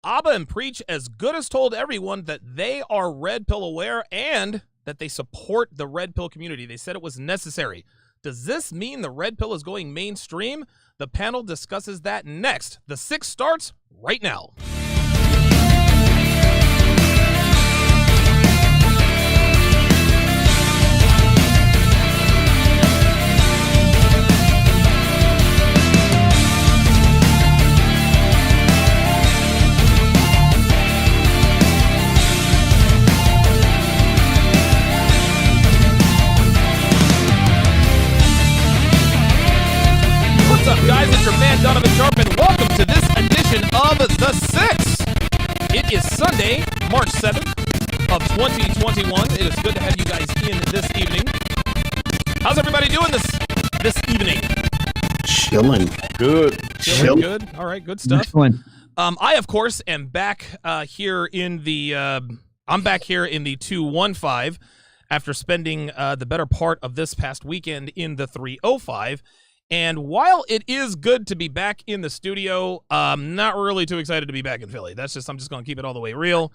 Abba and Preach as good as told everyone that they are red pill aware and that they support the red pill community. They said it was necessary. Does this mean the red pill is going mainstream? The panel discusses that next. The 6 starts right now. What's up, guys? It's your man, Donovan Sharpe, and welcome to this edition of The Six. It is Sunday, March 7th of 2021. It is good to have you guys in this evening. How's everybody doing this evening? Chilling. Good. Chilling. Good. All right, good stuff. Excellent. I, of course, am back here in the 215 after spending the better part of this past weekend in the 305. And while it is good to be back in the studio, I'm not really too excited to be back in Philly. I'm just going to keep it all the way real.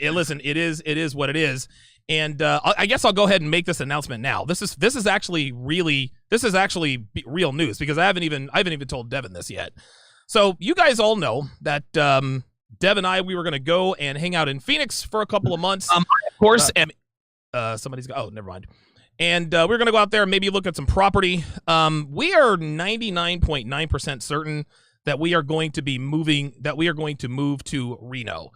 Listen, it is what it is. And I guess I'll go ahead and make this announcement now. This is actually real news because I haven't even told Devin this yet. So you guys all know that Dev and I, we were going to go and hang out in Phoenix for a couple of months. Of course. Somebody's oh, never mind. And we're going to go out there and maybe look at some property. We are 99.9% certain that we are going to move to Reno.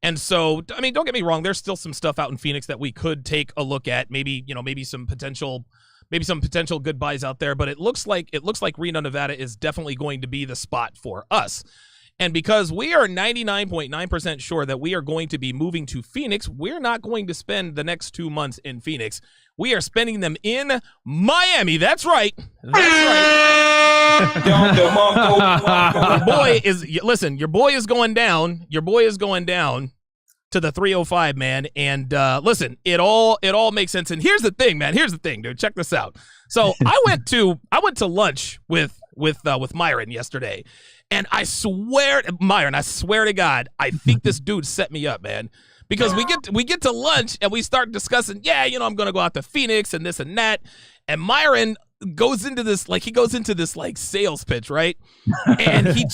And so, I mean, don't get me wrong. There's still some stuff out in Phoenix that we could take a look at. Maybe some potential good buys out there. But it looks like Reno, Nevada is definitely going to be the spot for us. And because we are 99.9% sure that we are going to be moving to Phoenix, we're not going to spend the next 2 months in Phoenix. We are spending them in Miami. That's right. Your boy is going down. Your boy is going down to the 305, man. And listen, it all makes sense. And here's the thing, man. Here's the thing, dude. Check this out. So I went to lunch with Myron yesterday. And I swear to God, I think this dude set me up, man. Because we get to lunch and we start discussing, I'm going to go out to Phoenix and this and that. And Myron goes into this sales pitch, right? And he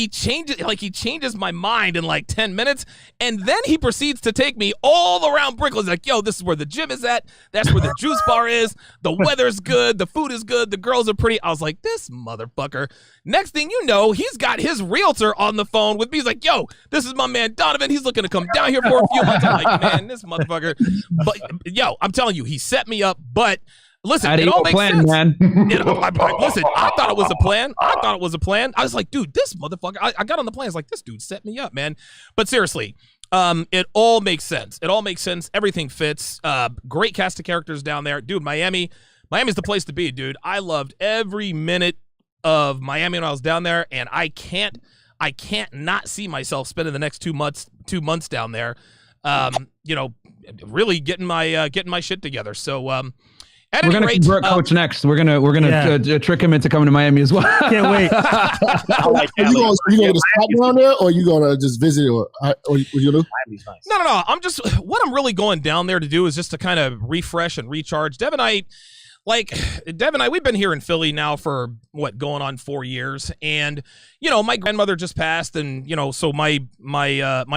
changes my mind in like 10 minutes. And then he proceeds to take me all around Brooklyn. He's like, yo, this is where the gym is at. That's where the juice bar is. The weather's good. The food is good. The girls are pretty. I was like, this motherfucker. Next thing you know, he's got his realtor on the phone with me. He's like, yo, this is my man Donovan. He's looking to come down here for a few months. I'm like, man, this motherfucker. But yo, I'm telling you, he set me up. But listen, it all makes sense. Man. Listen, I thought it was a plan. I was like, dude, this motherfucker. I got on the plan. I was like, this dude set me up, man. But seriously, it all makes sense. Everything fits. Great cast of characters down there, dude. Miami's the place to be, dude. I loved every minute of Miami when I was down there, and I can't not see myself spending the next 2 months down there. Really getting my shit together. So, at we're any gonna rate, convert Coach next. We're gonna trick him into coming to Miami as well. Can't wait. Are you going to stop down there, or are you going to just visit, or you know? No. I'm really going down there to do is just to kind of refresh and recharge. Dev and I, we've been here in Philly now for going on 4 years, and my grandmother just passed, and so my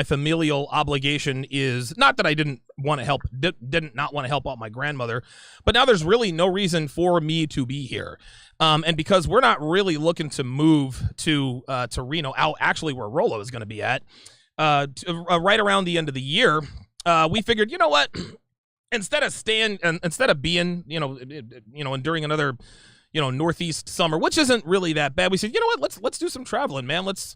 familial obligation is not that I did not want to help out my grandmother, but now there's really no reason for me to be here, and because we're not really looking to move to Reno, actually where Rolo is going to be at, right around the end of the year, we figured, you know what. Instead of being, enduring another, Northeast summer, which isn't really that bad, we said, you know what, let's do some traveling, man. Let's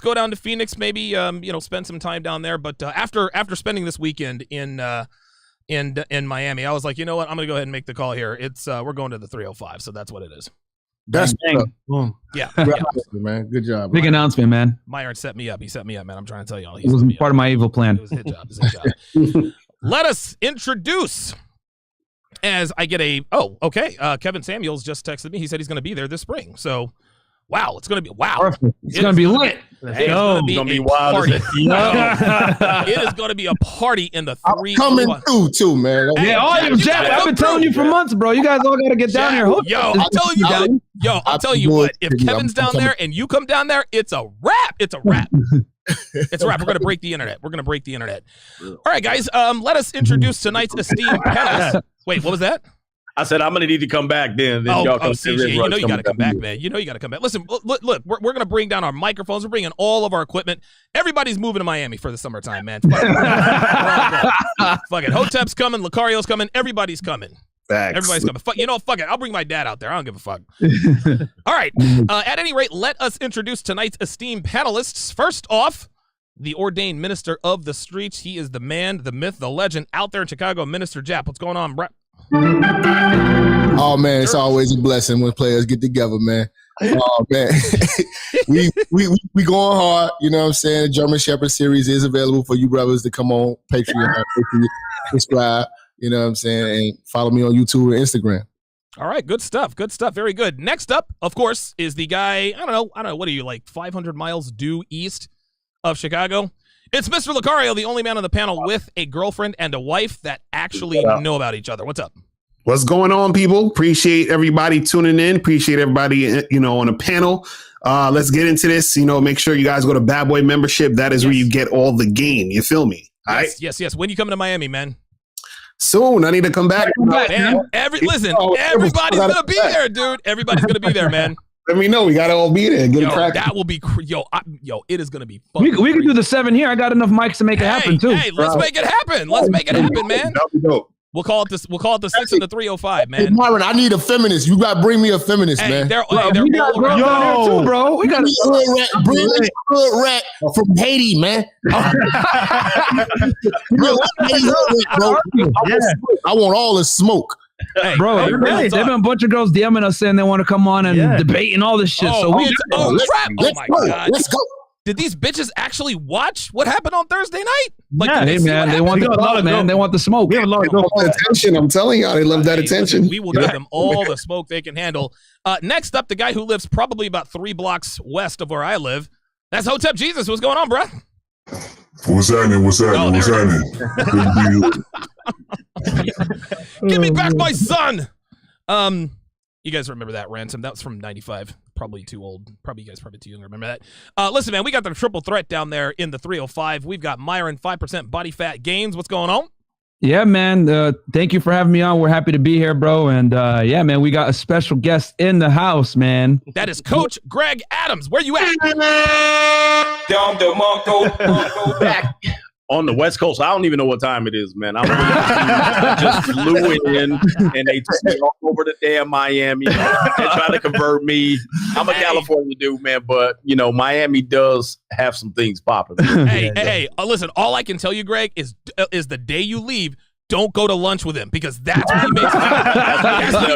go down to Phoenix, maybe, spend some time down there. But after spending this weekend in Miami, I was like, you know what, I'm gonna go ahead and make the call here. It's we're going to the 305, so that's what it is. That's yeah, man. Good job. Big announcement, man. Myron set me up. He set me up, man. I'm trying to tell y'all. It was part of my evil plan. It was his job. Let us introduce, as I get Kevin Samuels just texted me. He said he's going to be there this spring. So, wow, it's going to be, Perfect. It's going to be lit. It is going to be a party. It is going to be a party in the 3. Coming through too, man. Hey, Jack, I've been telling you for months, bro. You guys all got to get down here. I'm telling you guys. I'm telling you what. If Kevin's down there and you come down there, it's a wrap. It's a wrap. It's a wrap. We're going to break the internet. All right, guys. Let us introduce tonight's esteemed panelists. Wait, what was that? I said I'm gonna need to come back then. CJ, you know you got to come back, man. You know you got to come back. Listen, look, we're gonna bring down our microphones. We're bringing all of our equipment. Everybody's moving to Miami for the summertime, man. Fuck it. Hotep's coming. Lucario's coming. Everybody's coming. Facts. Everybody's coming. Fuck it. I'll bring my dad out there. I don't give a fuck. All right. At any rate, let us introduce tonight's esteemed panelists. First off, the ordained minister of the streets. He is the man, the myth, the legend out there in Chicago, Minister Jap. What's going on, Brett? Oh man, it's always a blessing when players get together, man. Oh man, we going hard. You know what I'm saying? The German Shepherd series is available for you brothers to come on Patreon, subscribe. You know what I'm saying? And follow me on YouTube and Instagram. All right, good stuff. Very good. Next up, of course, is the guy. I don't know. What are you, like 500 miles due east of Chicago? It's Mr. Lucario, the only man on the panel with a girlfriend and a wife that actually know about each other. What's up? What's going on, people? Appreciate everybody tuning in. Appreciate everybody, on the panel. Let's get into this. Make sure you guys go to Bad Boy membership. That is where you get all the game. You feel me? All right? Yes. When you coming to Miami, man? Soon. I need to come back. Man, everybody's going to be there, dude. Everybody's going to be there, man. Let me know. We got to all be there. Get it cracking. That will be, it is going to be fun. We can do the 7 here. I got enough mics to make it happen, too. Hey, let's make it happen. Man. That'll be dope. We'll call it the 6 and the 305, man. Hey, Myron, I need a feminist. You got to bring me a feminist, man. They're all around. Too, bro. We got bring a hood rat from Haiti, man. I want all the smoke. Hey, bro, there've been a bunch of girls DMing us saying they want to come on and debate and all this shit. Oh my God. Let's go. Did these bitches actually watch what happened on Thursday night? Hey, man, they want the clout, man. They want the smoke. We have a lot of attention. I'm telling y'all, they love that attention. Listen, we will give them all the smoke they can handle. Next up, the guy who lives probably about 3 blocks west of where I live. That's Hotep Jesus. What's going on, bro? What's happening? Give me back my son. You guys remember that ransom? That was from 95. Probably too old. Probably you guys too young to remember that. Listen, man, we got the triple threat down there in the 305. We've got Myron, 5% body fat gains. What's going on? Yeah, man. Thank you for having me on. We're happy to be here, bro. And yeah, man, we got a special guest in the house, man. That is Coach Greg Adams. Where you at? Back on the West Coast. I don't even know what time it is, man. I just flew in and they took me all over the damn Miami. They trying to convert me. I'm a California dude, man, but Miami does have some things popping. Hey, listen, all I can tell you, Greg, is the day you leave, don't go to lunch with him because that's when he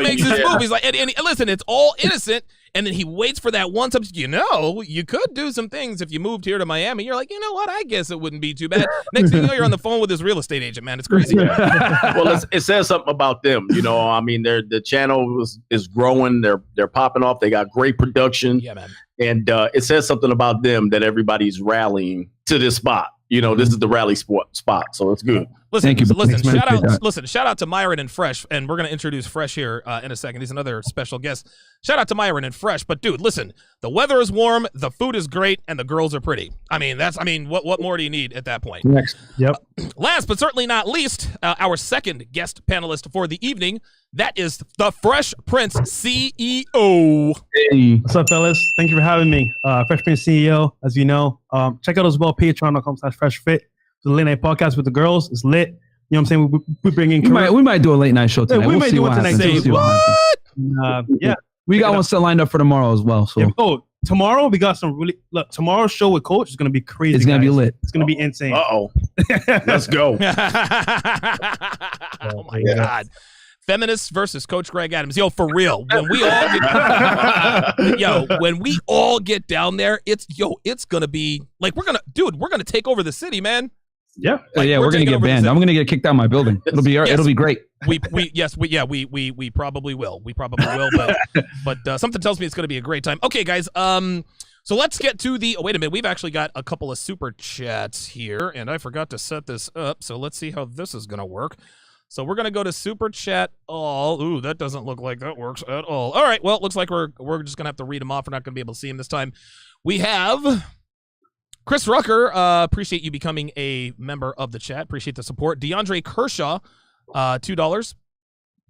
makes his move. He's like, and listen, it's all innocent. And then he waits for that one subject. You could do some things if you moved here to Miami. You're like, you know what? I guess it wouldn't be too bad. Next thing you know, you're on the phone with this real estate agent, man. It's crazy. Well, it says something about them. I mean, the channel is growing. They're popping off. They got great production. Yeah, man. And it says something about them that everybody's rallying to this spot. This is the rally spot, so it's good. Listen, shout out to Myron and Fresh, and we're going to introduce Fresh here in a second. He's another special guest. Shout out to Myron and Fresh. But, dude, listen, the weather is warm, the food is great, and the girls are pretty. What more do you need at that point? Next. Yep. Last but certainly not least, our second guest panelist for the evening, that is the Fresh Prince CEO. Hey. What's up, fellas? Thank you for having me. Fresh Prince CEO, as you know. Check out as well, patreon.com/freshfit. The late night podcast with the girls is lit. You know what I'm saying? We bring in. We might do a late night show tonight. We might do it tonight. Yeah. We got one set lined up for tomorrow as well. So tomorrow we got some really tomorrow's show with Coach is gonna be crazy. It's gonna be lit. It's gonna be insane. Let's go. Oh my God. Feminists versus Coach Greg Adams. Yo, for real. When we all get down there, it's gonna be like we're gonna take over the city, man. Yeah. We're gonna get banned. I'm gonna get kicked out of my building. It'll be great. We probably will. But something tells me it's gonna be a great time. Okay, guys. So let's get to the. Oh, wait a minute. We've actually got a couple of super chats here, and I forgot to set this up. So let's see how this is going to work. So we're going to go to super chat all. Ooh, that doesn't look like that works at all. All right. Well, it looks like we're just going to have to read them off. We're not going to be able to see them this time. We have Chris Rucker. Appreciate you becoming a member of the chat. Appreciate the support. DeAndre Kershaw, $2.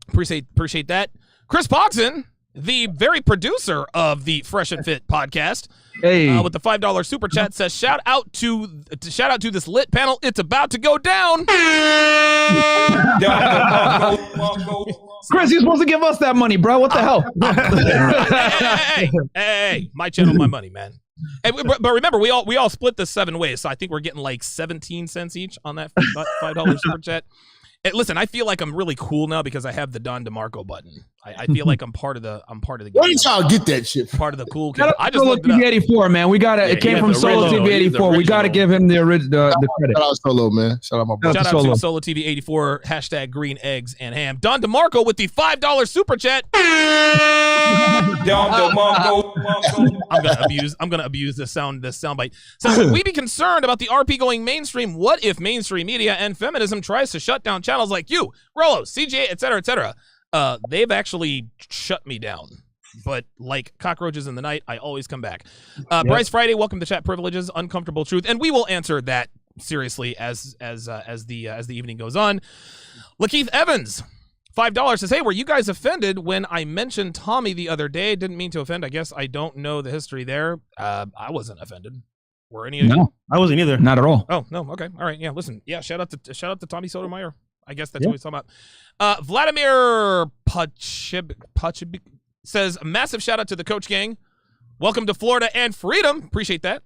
Appreciate that. Chris Poxon, the very producer of the Fresh and Fit podcast, with the $5 super chat, says shout out to this lit panel. It's about to go down. Chris, you're supposed to give us that money, bro. What the hell? Hey, my channel, my money, man. Hey, but remember, we all split this 7 ways, so I think we're getting like 17 cents each on that $5 super chat. Hey, listen, I feel like I'm really cool now because I have the Don DeMarco button. I feel like I'm part of the game. Where did y'all get that shit? Part of the cool kid. Shout I out just Solo looked it up. TV 84, man. We got it. It came from Solo TV 84. We got to give him the credit. Shout out Solo, man. Shout out my brother. Shout out to Solo TV 84, hashtag green eggs and ham. Don DeMarco with the $5 super chat. Don DeMarco. I'm gonna abuse this soundbite. So would we be concerned about the RP going mainstream? What if mainstream media and feminism tries to shut down channels like you, Rollo, CJ, etc., etc.? They've actually shut me down. But like cockroaches in the night, I always come back. Bryce Friday, welcome to Chat Privileges, Uncomfortable Truth, and we will answer that seriously as the evening goes on. Lakeith Evans, $5 says, hey, were you guys offended when I mentioned Tommy the other day? Didn't mean to offend. I guess I don't know the history there. I wasn't offended. Were any of you? No, I wasn't either. Not at all. Oh, no. Okay. All right. Yeah. Listen. Yeah. Shout out to Tommy Sotomayor. I guess that's what he's talking about. Vladimir Pachib says, massive shout out to the Coach Gang. Welcome to Florida and freedom. Appreciate that.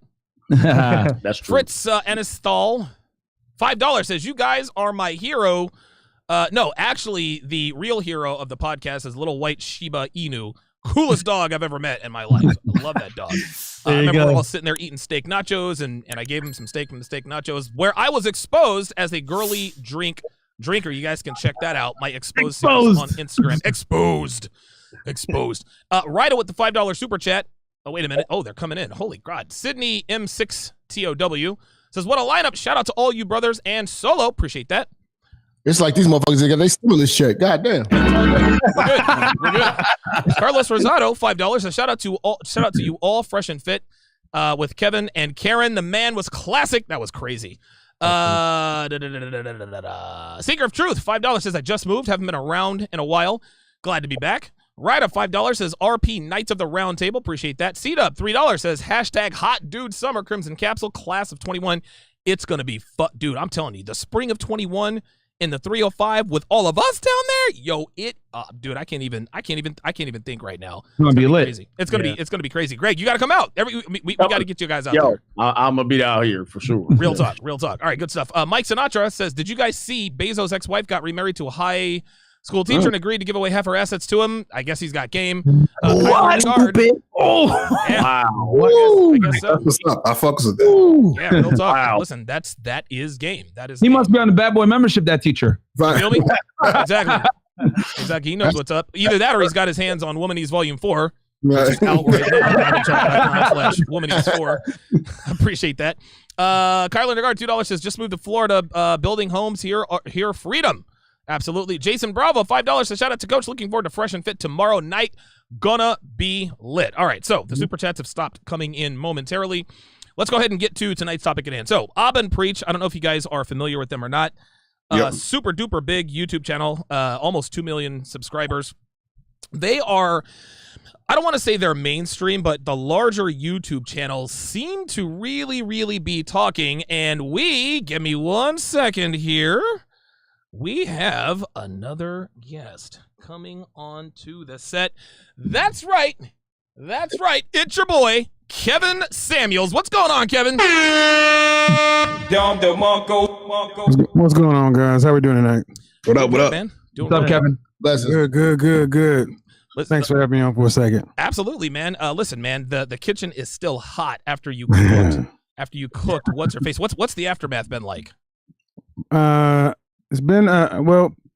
That's true. Fritz Enesthal, $5 says, you guys are my hero. No, actually, the real hero of the podcast is little white Shiba Inu. Coolest dog I've ever met in my life. I love that dog. I remember we're all sitting there eating steak nachos, and I gave him some steak from the steak nachos, where I was exposed as a girly drinker. You guys can check that out. My exposed series on Instagram. Exposed. Ryder with the $5 super chat. Oh, wait a minute. Oh, they're coming in. Holy God. Sydney M6TOW says, what a lineup. Shout out to all you brothers and Solo. Appreciate that. It's like these motherfuckers, they got their stimulus check. God damn. We're good. Carlos Rosado, $5 says, shout out to you all, Fresh and Fit, with Kevin and Karen. The man was classic. That was crazy. Seeker of Truth, $5 says, I just moved. Haven't been around in a while. Glad to be back. Ryder, $5 says, RP Knights of the Round Table. Appreciate that. C-Dub, $3 says, hashtag Hot Dude Summer Crimson Capsule Class of 21. It's going to be fun. Dude, I'm telling you, the spring of 21 in the 305 with all of us down there. Yo, dude, I can't even think right now. It's going to be lit. Crazy. It's going to be crazy. Greg, you got to come out. We got to get you guys out there. I'm going to be out here for sure. Real talk. All right, good stuff. Mike Sinatra says, did you guys see Bezos' ex-wife got remarried to a high school teacher and agreed to give away half her assets to him? I guess he's got game. What? Yeah. Wow. I guess so. What's up? I fucks with that. Yeah, real talk. Wow. Listen, that is game. That is. He game. must be on the Bad Boy membership, that teacher. Right. Feel me? Exactly. He knows what's up. Either that or he's got his hands on Womanese Volume 4. Right. Which is out right now. /Womanese4. Appreciate that. Kyler Nagard, $2 says, just moved to Florida, building homes here freedom. Absolutely. Jason Bravo, $5 says, shout out to Coach. Looking forward to Fresh and Fit tomorrow night. Gonna be lit. All right, so the super chats have stopped coming in momentarily. Let's go ahead and get to tonight's topic at hand. So, Abba and Preach, I don't know if you guys are familiar with them or not. Super duper big YouTube channel, almost 2 million subscribers. They are, I don't want to say they're mainstream, but the larger YouTube channels seem to really, really be talking. And give me 1 second here. We have another guest coming on to the set. That's right. It's your boy, Kevin Samuels. What's going on, Kevin? What's going on, guys? How we doing tonight? What up, man? What's up, Kevin? Good. Thanks for having me on for a second. Absolutely, man. Listen, man, the kitchen is still hot after you cooked. After you cooked, what's your face? What's the aftermath been like? It's been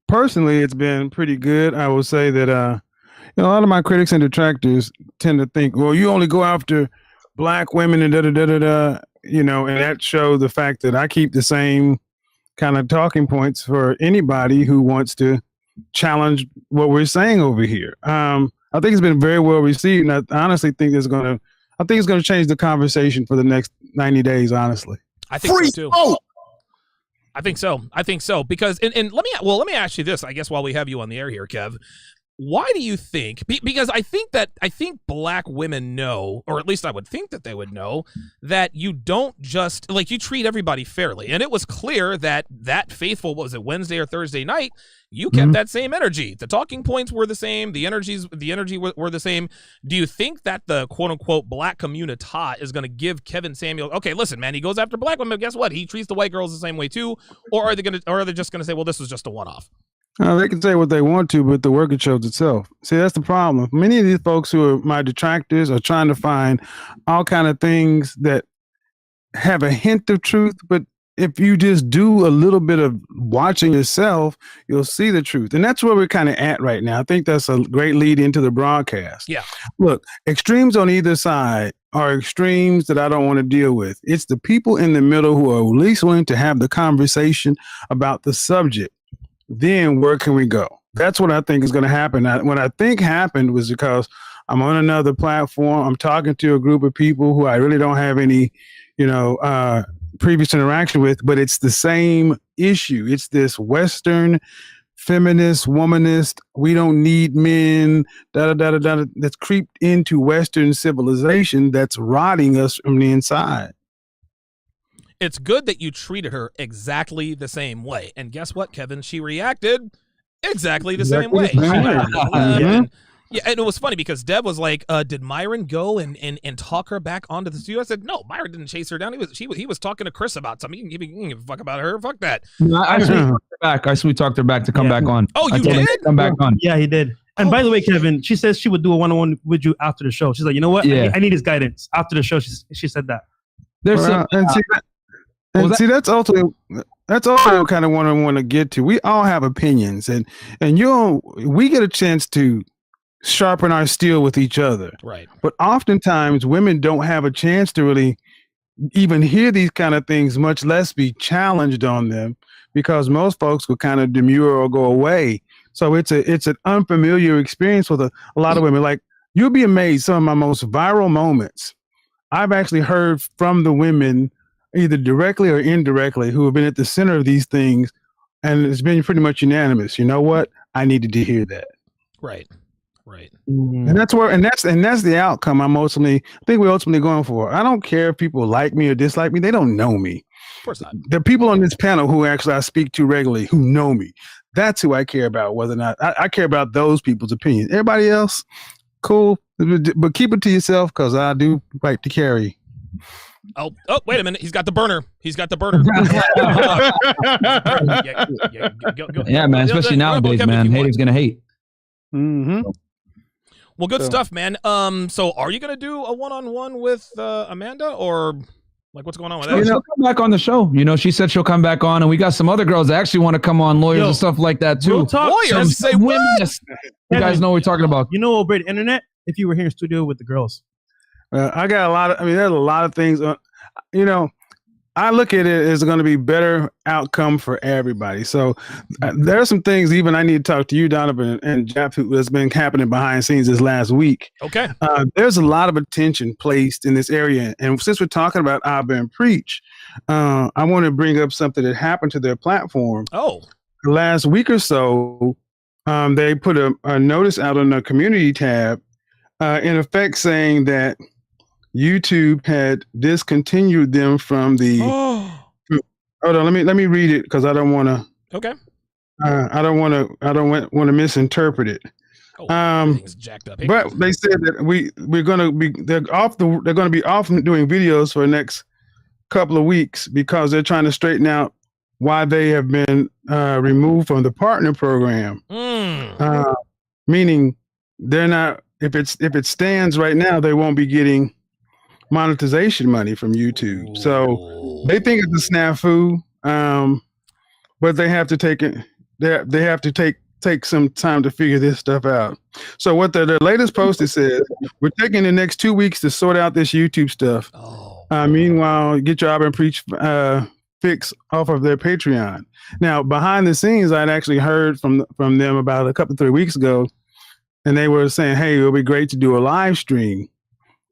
personally, it's been pretty good. I will say that a lot of my critics and detractors tend to think, well, you only go after black women and and that showed the fact that I keep the same kind of talking points for anybody who wants to challenge what we're saying over here. I think it's been very well received, and I honestly think it's going to change the conversation for the next 90 days. Honestly, I think so too. Oh, I think so. Because and let me ask you this, I guess, while we have you on the air here, Kev. Why do you think? Because I think black women know, or at least I would think that they would know, that you don't just you treat everybody fairly. And it was clear that faithful, what was it, Wednesday or Thursday night, you kept that same energy. The talking points were the same. The energy were the same. Do you think that the quote unquote black community is going to give Kevin Samuel, okay, listen, man, he goes after black women, but guess what? He treats the white girls the same way too. Or are they just going to say, well, this was just a one-off? They can say what they want to, but the work it shows itself. See, that's the problem. Many of these folks who are my detractors are trying to find all kind of things that have a hint of truth, but if you just do a little bit of watching yourself, you'll see the truth. And that's where we're kind of at right now. I think that's a great lead into the broadcast. Yeah. Look, extremes on either side are extremes that I don't want to deal with. It's the people in the middle who are at least willing to have the conversation about the subject. Then where can we go? That's what I think is going to happen. What I think happened was because I'm on another platform. I'm talking to a group of people who I really don't have any, previous interaction with, but it's the same issue. It's this Western feminist, womanist, we don't need men, that's creeped into Western civilization that's rotting us from the inside. It's good that you treated her exactly the same way. And guess what, Kevin? She reacted exactly the same way. Yeah, and it was funny because Deb was like, did Myron go and talk her back onto the studio? I said, no, Myron didn't chase her down. He was talking to Chris about something. He didn't give a fuck about her. Fuck that. I sweet talked her back to come back on. Oh, you did? Come back on. Yeah, he did. And by the way, Kevin, she says she would do a one-on-one with you after the show. She's like, you know what? Yeah. I need his guidance. After the show, she said that. See, that's ultimately kind of what I want to get to. We all have opinions, and we get a chance to sharpen our steel with each other. Right. But oftentimes women don't have a chance to really even hear these kind of things, much less be challenged on them, because most folks will kind of demur or go away. So it's an unfamiliar experience with a lot of women. Like, you'll be amazed, some of my most viral moments I've actually heard from the women, either directly or indirectly, who have been at the center of these things, and it's been pretty much unanimous. You know what? I needed to hear that. Right. And that's the outcome I think we're ultimately going for. I don't care if people like me or dislike me. They don't know me. Of course not. The people on this panel who actually I speak to regularly, who know me, that's who I care about. Whether or not I care about those people's opinions. Everybody else, cool, but keep it to yourself, because I do like to carry. Oh, wait a minute. He's got the burner. Yeah, man. Especially nowadays, man. Haters gonna hate. Mm-hmm. Well, good stuff, man. So are you gonna do a one-on-one with Amanda, or like what's going on with that? She'll come back on the show. She said she'll come back on, and we got some other girls that actually want to come on, lawyers and stuff like that too. Lawyers? Say what? You guys know what we're talking about. Brady, internet, if you were here in studio with the girls. I got a lot of, there's a lot of things, I look at it as going to be better outcome for everybody. So there are some things even I need to talk to you, Donovan, and Jeff, who has been happening behind the scenes this last week. Okay. There's a lot of attention placed in this area. And since we're talking about Abba and Preach, I want to bring up something that happened to their platform. Oh. Last week or so, they put a notice out on the community tab, in effect saying that YouTube had discontinued them from the. Hold on, let me read it, because I don't want to. Okay. I don't want to misinterpret it. Everything's jacked up. But they said that they're going to be off doing videos for the next couple of weeks, because they're trying to straighten out why they have been removed from the partner program. Meaning they're not. If it stands right now, they won't be getting monetization money from YouTube. So they think it's a snafu, but they have to take it. They have to take take some time to figure this stuff out. So what their latest post says, we're taking the next 2 weeks to sort out this YouTube stuff. Meanwhile, get your Abba and Preach fix off of their Patreon. Now, behind the scenes, I'd actually heard from them about a couple 3 weeks ago, and they were saying, hey, it would be great to do a live stream.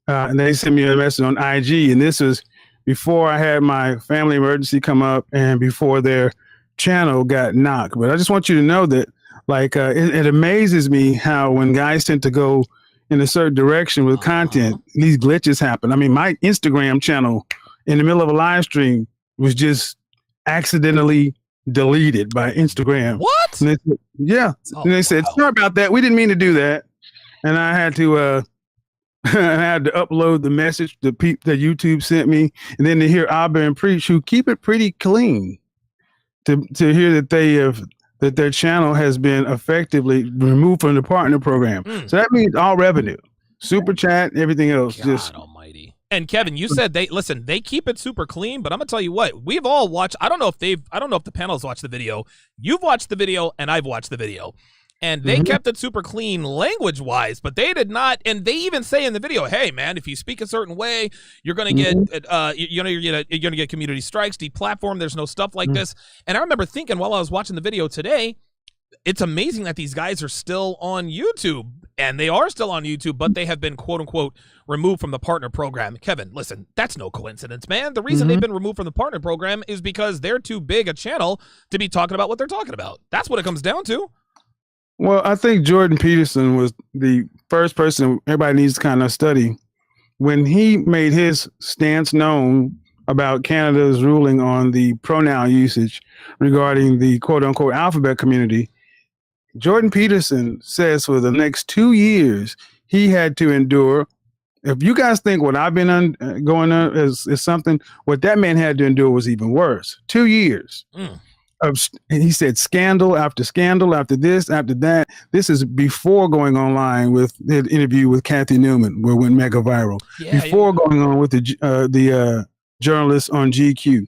And they sent me a message on IG, and this was before I had my family emergency come up and before their channel got knocked. But I just want you to know that, like, it amazes me how when guys tend to go in a certain direction with content, these glitches happen. I mean, my Instagram channel in the middle of a live stream was just accidentally deleted by Instagram. What? And they said, yeah. And they said, sorry about that. We didn't mean to do that. And I had to upload the message that YouTube sent me, and then to hear Abba and Preach, who keep it pretty clean, to hear that they have that their channel has been effectively removed from the partner program. So that means all revenue, super chat, everything else. God almighty. And Kevin, you said they keep it super clean, but I'm gonna tell you what, we've all watched. I don't know if the panelists watched the video. You've watched the video, and I've watched the video. And they kept it super clean language-wise, but they did not. And they even say in the video, "Hey, man, if you speak a certain way, you're gonna get, you're gonna get community strikes, deplatform. There's no stuff like this." And I remember thinking while I was watching the video today, it's amazing that these guys are still on YouTube, and they are still on YouTube, but they have been quote unquote removed from the partner program. Kevin, listen, that's no coincidence, man. The reason they've been removed from the partner program is because they're too big a channel to be talking about what they're talking about. That's what it comes down to. Well, I think Jordan Peterson was the first person everybody needs to kind of study. When he made his stance known about Canada's ruling on the pronoun usage regarding the quote-unquote alphabet community, Jordan Peterson says for the next 2 years, he had to endure. If you guys think what I've been going on is something, what that man had to endure was even worse. 2 years. And he said scandal after this, after that. This is before going online with the interview with Kathy Newman, where it went mega viral. Before going on with the journalist on GQ.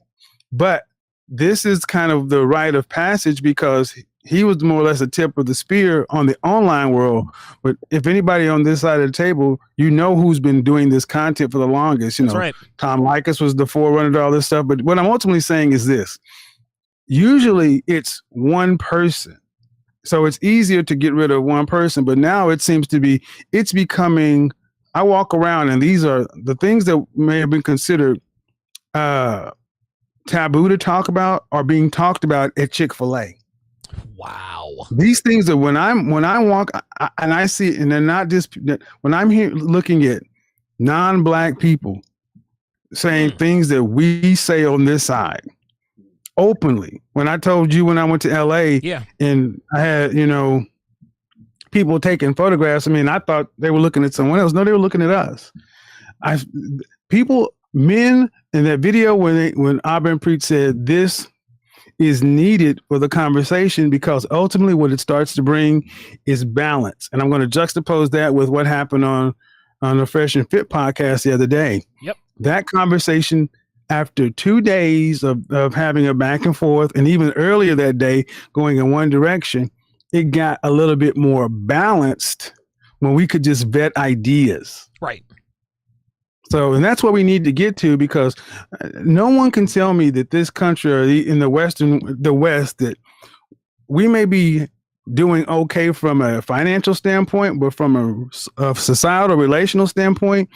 But this is kind of the rite of passage because he was more or less a tip of the spear on the online world. But if anybody on this side of the table, you know who's been doing this content for the longest. You know, right. Tom Likas was the forerunner to all this stuff. But what I'm ultimately saying is this. Usually it's one person. So it's easier to get rid of one person, but now it seems to be, it's becoming, I walk around and these are the things that may have been considered taboo to talk about are being talked about at Chick-fil-A. Wow. These things that when I walk and I see, and they're not just, when I'm here looking at non-Black people saying things that we say on this side, openly. When I told you when I went to LA and I had, people taking photographs, I mean, I thought they were looking at someone else. No, they were looking at us. Men in that video when Abba and Preach said this is needed for the conversation because ultimately what it starts to bring is balance. And I'm going to juxtapose that with what happened on the Fresh and Fit podcast the other day. Yep. That conversation after 2 days of having a back and forth, and even earlier that day going in one direction, it got a little bit more balanced when we could just vet ideas. Right. So, and that's what we need to get to because no one can tell me that this country or in the West, that we may be doing okay from a financial standpoint, but from a societal relational standpoint,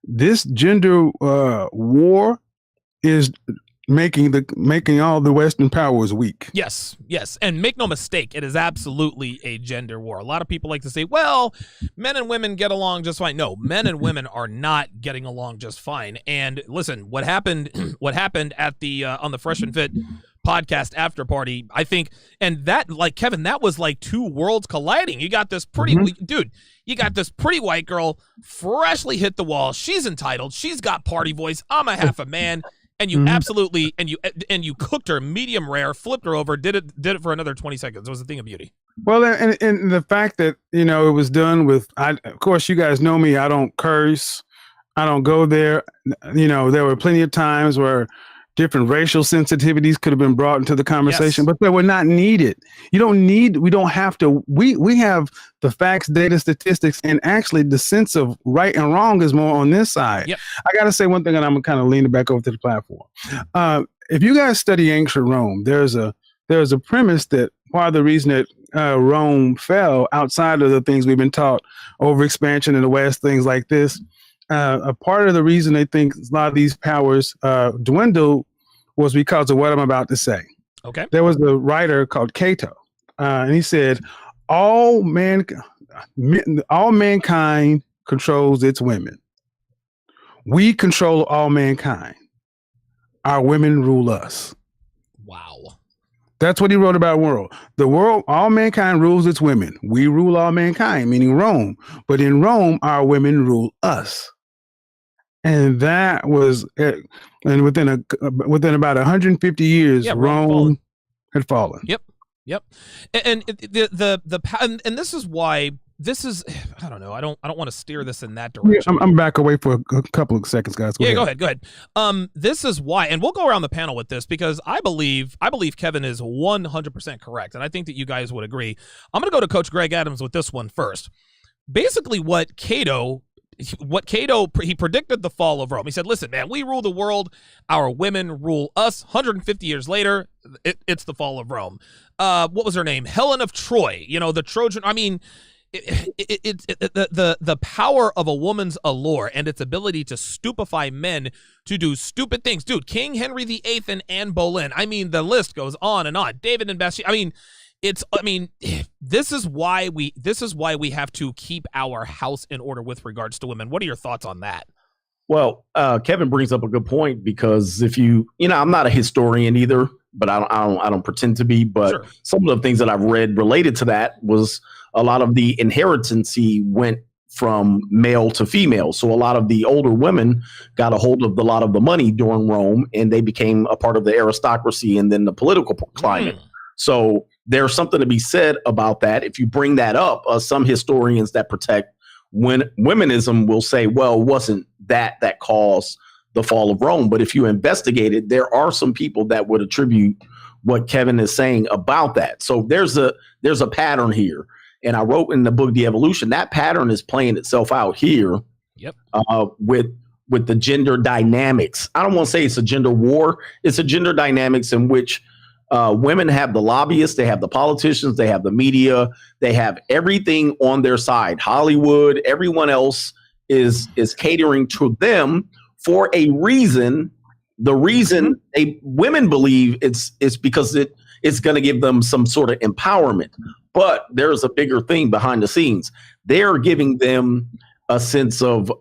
this gender war is making all the Western powers weak. Yes. And make no mistake, it is absolutely a gender war. A lot of people like to say, well, men and women get along just fine. No, men and women are not getting along just fine. And listen, what happened at the on the Fresh and Fit podcast after party, I think, and that, like, Kevin, that was like two worlds colliding. You got this pretty dude, you got this pretty white girl freshly hit the wall. She's entitled. She's got party voice. I'm a half a man. And you absolutely, and you cooked her medium rare, flipped her over, did it for another 20 seconds. It was a thing of beauty. Well, and the fact that, it was done with, of course, you guys know me, I don't curse. I don't go there. There were plenty of times where Different racial sensitivities could have been brought into the conversation, Yes. but they were not needed. We don't have to, we have the facts, data, statistics, and actually the sense of right and wrong is more on this side. Yep. I got to say one thing, and I'm kind of leaning back over to the platform. If you guys study ancient Rome, there's a premise that part of the reason that Rome fell, outside of the things we've been taught, overexpansion in the West, things like this, a part of the reason they think a lot of these powers dwindled was because of what I'm about to say. Okay. There was a writer called Cato, and he said, all mankind controls its women. We control all mankind. Our women rule us. Wow. That's what he wrote about world. The world, all mankind rules its women. We rule all mankind, meaning Rome. But in Rome, our women rule us. And that was, and within about 150 years, Rome had fallen. Yep. And and this is why I don't know. I don't want to steer this in that direction. I'm back away for a couple of seconds, guys. Go ahead. This is why, and we'll go around the panel with this because I believe Kevin is 100% correct, and I think that you guys would agree. I'm going to go to Coach Greg Adams with this one first. Basically, he predicted the fall of Rome. He said, listen, man, we rule the world. Our women rule us. 150 years later, it's the fall of Rome. What was her name? Helen of Troy, the Trojan. I mean, the power of a woman's allure and its ability to stupefy men to do stupid things. Dude, King Henry VIII and Anne Boleyn. I mean, the list goes on and on. David and Bathsheba. This is why we have to keep our house in order with regards to women. What are your thoughts on that? Well, Kevin brings up a good point because if I'm not a historian either, but I don't pretend to be. But sure. Some of the things that I've read related to that was a lot of the inheritancy went from male to female. So a lot of the older women got a hold of a lot of the money during Rome, and they became a part of the aristocracy and then the political climate. So there's something to be said about that. If you bring that up, some historians that protect womenism will say, well, it wasn't that caused the fall of Rome. But if you investigate it, there are some people that would attribute what Kevin is saying about that. So there's a pattern here. And I wrote in the book, The Evolution, that pattern is playing itself out here. Yep. With the gender dynamics. I don't want to say it's a gender war. It's a gender dynamics in which women have the lobbyists, they have the politicians, they have the media, they have everything on their side. Hollywood, everyone else is catering to them for a reason. The reason women believe it's because it's going to give them some sort of empowerment. But there's a bigger thing behind the scenes. They're giving them a sense of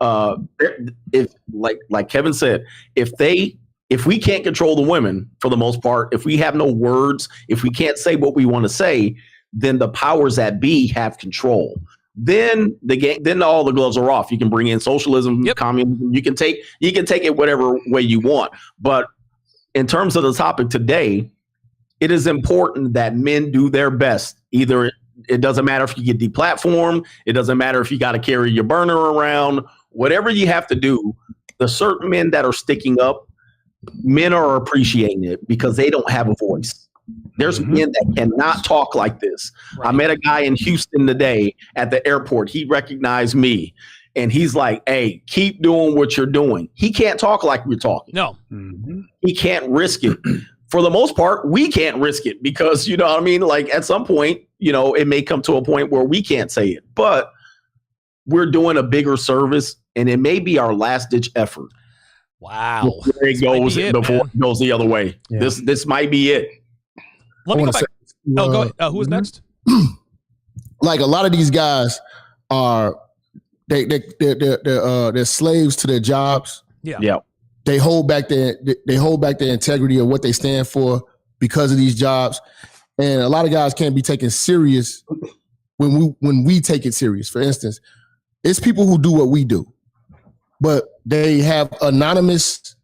if like Kevin said, if we can't control the women for the most part, if we have no words, if we can't say what we want to say, then the powers that be have control. Then then all the gloves are off. You can bring in socialism, communism. You can take it whatever way you want. But in terms of the topic today, it is important that men do their best. Either it doesn't matter if you get deplatformed, it doesn't matter if you got to carry your burner around, whatever you have to do. The certain men that are sticking up, men are appreciating it because they don't have a voice. There's men that cannot talk like this. Right. I met a guy in Houston today at the airport. He recognized me and he's like, hey, keep doing what you're doing. He can't talk like we're talking. No. He can't risk it. For the most part, we can't risk it because, you know what I mean? Like at some point, it may come to a point where we can't say it, but we're doing a bigger service and it may be our last ditch effort. Wow. There it goes before it goes the other way. Yeah. This might be it. Let me go back. Go ahead. Who's next? Like a lot of these guys are, they're slaves to their jobs. Yeah. They hold back their integrity of what they stand for because of these jobs, and a lot of guys can't be taken serious when we take it serious. For instance, it's people who do what we do, but they have anonymous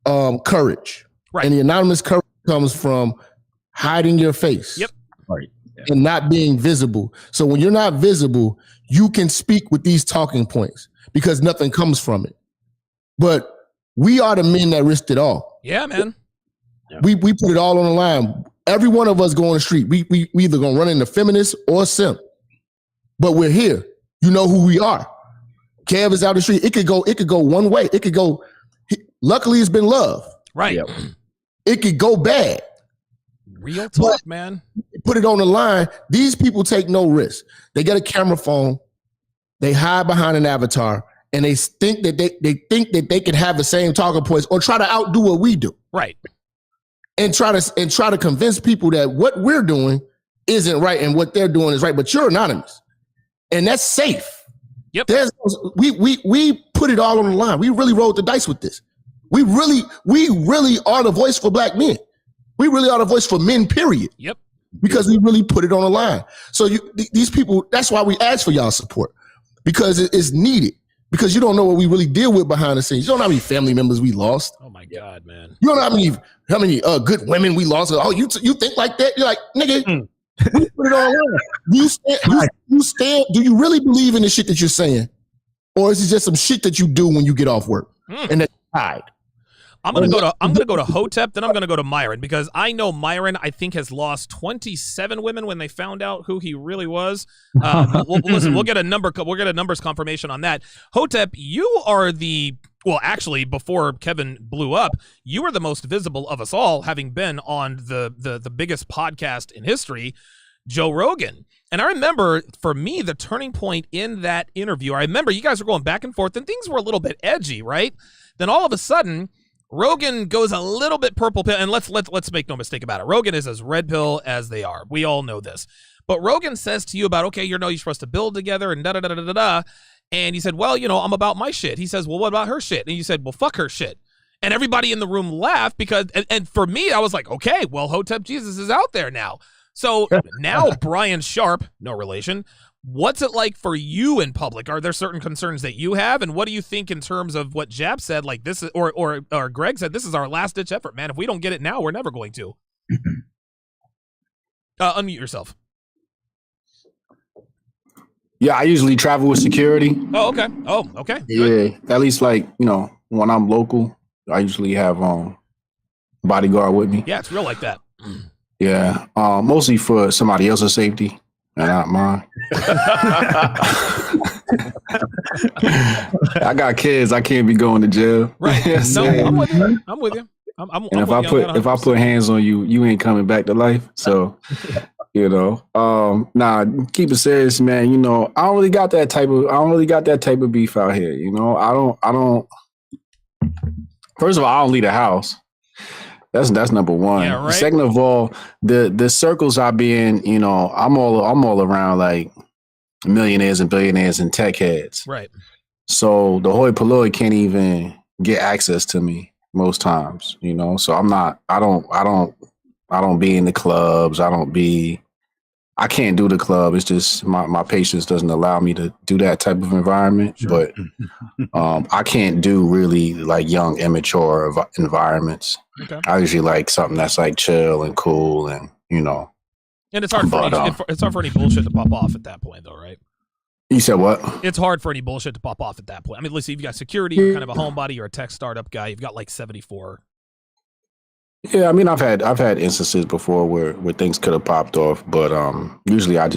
courage, right? And the anonymous courage comes from hiding your face, right, and not being visible. So when you're not visible, you can speak with these talking points because nothing comes from it. But we are the men that risked it all. Yeah, man. We put it all on the line. Every one of us go on the street. We either gonna run into feminist or simp. But we're here. You know who we are. Kev is out the street. It could go one way. It could go. Luckily, it's been love. Right. Yep. It could go bad. Real talk, man. Put it on the line. These people take no risk. They get a camera phone. They hide behind an avatar, and they think that they can have the same talking points or try to outdo what we do. Right. And try to convince people that what we're doing isn't right and what they're doing is right. But you're anonymous, and that's safe. Yep. We put it all on the line. We really rolled the dice with this. We really are the voice for black men. We really are the voice for men, period. Yep. Because we really put it on the line. So these people, that's why we ask for y'all support, because it's needed. Because you don't know what we really deal with behind the scenes. You don't know how many family members we lost. Oh my God, man. You don't know how many good women we lost. Oh, you think like that? You're like, nigga, we put it on the line. You stand. Do you really believe in the shit that you're saying? Or is it just some shit that you do when you get off work? And that's tied. I'm gonna go to Hotep, then I'm gonna go to Myron, because I know Myron, I think, has lost 27 women when they found out who he really was. Listen, we'll get a numbers confirmation on that. Hotep, you are actually, before Kevin blew up, you were the most visible of us all, having been on the biggest podcast in history, Joe Rogan. And I remember, for me, the turning point in that interview, I remember you guys were going back and forth, and things were a little bit edgy, right? Then all of a sudden, Rogan goes a little bit purple pill, and let's make no mistake about it. Rogan is as red pill as they are. We all know this. But Rogan says to you about, okay, you're supposed to build together and da-da-da-da-da-da. And you said, well, I'm about my shit. He says, well, what about her shit? And you said, well, fuck her shit. And everybody in the room laughed because, and for me, I was like, okay, well, Hotep Jesus is out there now. So now Brian Sharpe, no relation, what's it like for you in public? Are there certain concerns that you have? And what do you think in terms of what Jab said, like this is, or Greg said, this is our last ditch effort, man. If we don't get it now, we're never going to. Unmute yourself. Yeah, I usually travel with security. Oh, okay. Oh, okay. Yeah, at least when I'm local, I usually have bodyguard with me. Yeah, it's real like that. Yeah, mostly for somebody else's safety and not mine. I got kids. I can't be going to jail. Right. No, I'm with you. And if I put hands on you, you ain't coming back to life. So, keep it serious, man. I don't really got that type of beef out here. I don't. First of all, I don't leave the house. That's number one. Yeah, right? Second of all, the circles I be in, I'm all around like millionaires and billionaires and tech heads. Right. So the hoi polloi can't even get access to me most times, So I don't be in the clubs. I can't do the club. It's just my patience doesn't allow me to do that type of environment. Sure. But I can't do really like young, immature environments. Okay. I usually like something that's like chill and cool and, And it's hard for any bullshit to pop off at that point, though, right? You said what? It's hard for any bullshit to pop off at that point. I mean, listen, you've got security, you're kind of a homebody, you're a tech startup guy, you've got like 74. Yeah, I mean, I've had instances before where things could have popped off, but usually I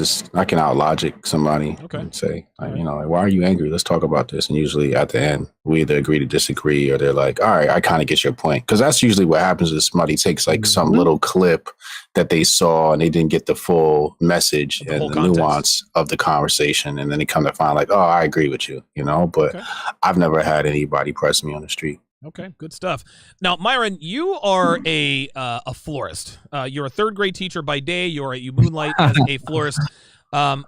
can out logic somebody and say, why are you angry? Let's talk about this. And usually at the end, we either agree to disagree or they're like, all right, I kind of get your point. Because that's usually what happens is somebody takes like some little clip that they saw and they didn't get the full message and the nuance of the conversation. And then they come to find like, oh, I agree with you, but I've never had anybody press me on the street. Okay, good stuff. Now, Myron, you are a florist. You're a third grade teacher by day. You moonlight as a florist. I'm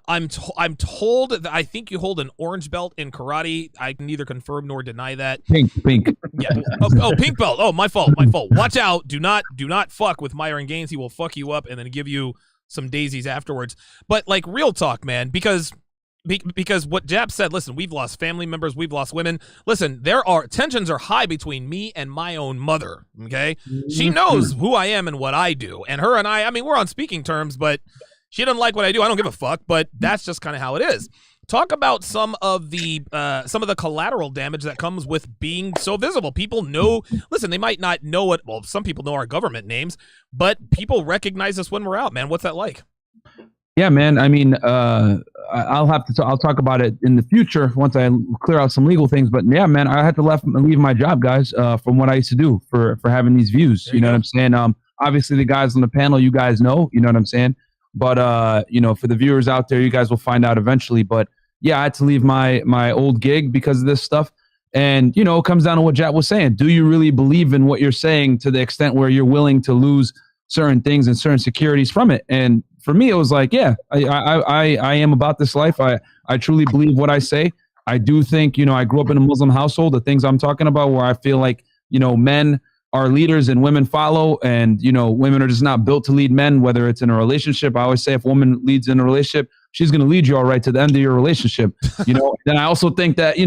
told that I think you hold an orange belt in karate. I can neither confirm nor deny that. Pink. Yeah. Oh, pink belt. Oh, my fault. Watch out. Do not fuck with Myron Gaines. He will fuck you up and then give you some daisies afterwards. But like real talk, man, because what Jab said, listen, we've lost family members, we've lost women. Listen, tensions are high between me and my own mother, okay? She knows who I am and what I do. And her and I mean, we're on speaking terms, but she doesn't like what I do. I don't give a fuck, but that's just kind of how it is. Talk about some of the collateral damage that comes with being so visible. People know. Listen, they might not know it. Well, some people know our government names, but people recognize us when we're out. Man, what's that like? Yeah, man. I mean, I'll talk about it in the future once I clear out some legal things. But yeah, man, I had to leave my job, guys, from what I used to do for having these views. You know what I'm saying? Obviously, the guys on the panel, you guys know. You know what I'm saying? But for the viewers out there, you guys will find out eventually. But yeah, I had to leave my old gig because of this stuff. And it comes down to what Jack was saying. Do you really believe in what you're saying to the extent where you're willing to lose certain things and certain securities from it? And for me, it was like, yeah, I am about this life. I truly believe what I say. I do think, I grew up in a Muslim household. The things I'm talking about where I feel like, men are leaders and women follow, and, women are just not built to lead men, whether it's in a relationship. I always say if a woman leads in a relationship, she's going to lead you all right to the end of your relationship. Then I also think that,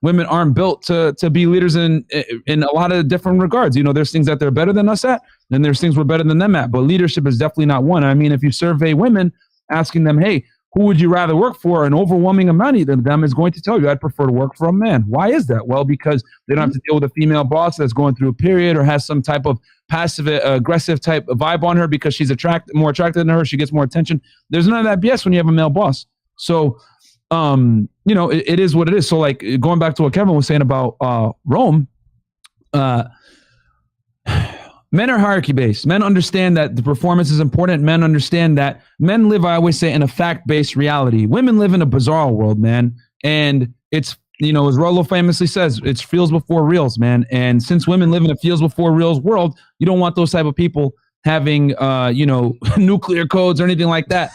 women aren't built to be leaders in a lot of different regards. There's things that they're better than us at, and there's things we're better than them at. But leadership is definitely not one. I mean, if you survey women, asking them, hey, who would you rather work for? An overwhelming amount of them is going to tell you, I'd prefer to work for a man. Why is that? Well, because they don't have to deal with a female boss that's going through a period or has some type of passive aggressive type of vibe on her because she's more attracted than her. She gets more attention. There's none of that BS when you have a male boss. So, it is what it is. So like going back to what Kevin was saying about Rome, men are hierarchy-based. Men understand that the performance is important. Men understand that men live, I always say, in a fact-based reality. Women live in a bizarre world, man. And it's, as Rollo famously says, it's feels before reels, man. And since women live in a feels before reels world, you don't want those type of people having, nuclear codes or anything like that.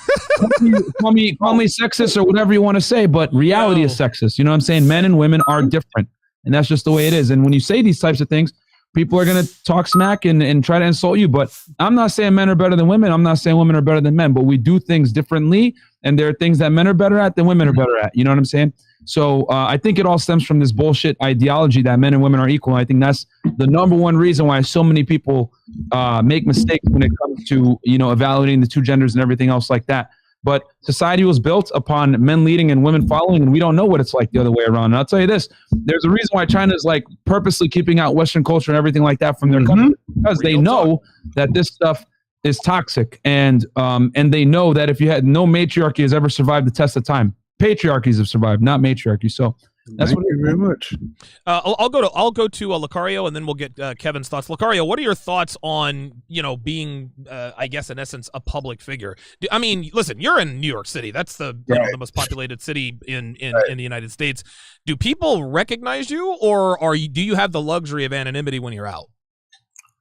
call me sexist or whatever you want to say, but reality is sexist. You know what I'm saying? Men and women are different. And that's just the way it is. And when you say these types of things, people are going to talk smack and try to insult you. But I'm not saying men are better than women. I'm not saying women are better than men. But we do things differently. And there are things that men are better at than women are better at. You know what I'm saying? So I think it all stems from this bullshit ideology that men and women are equal. I think that's the number one reason why so many people make mistakes when it comes to, evaluating the two genders and everything else like that. But society was built upon men leading and women following, and we don't know what it's like the other way around. And I'll tell you this, there's a reason why China is like purposely keeping out Western culture and everything like that from their country, because they know that this stuff is toxic. And they know that if you had no matriarchy has ever survived the test of time. Patriarchies have survived, not matriarchy. So that's Thank you very much. I'll go to Lucario, and then we'll get Kevin's thoughts. Lucario, what are your thoughts on being, I guess in essence, a public figure? I mean, listen, you're in New York City. That's the the most populated city in the United States. Do people recognize you, or do you have the luxury of anonymity when you're out?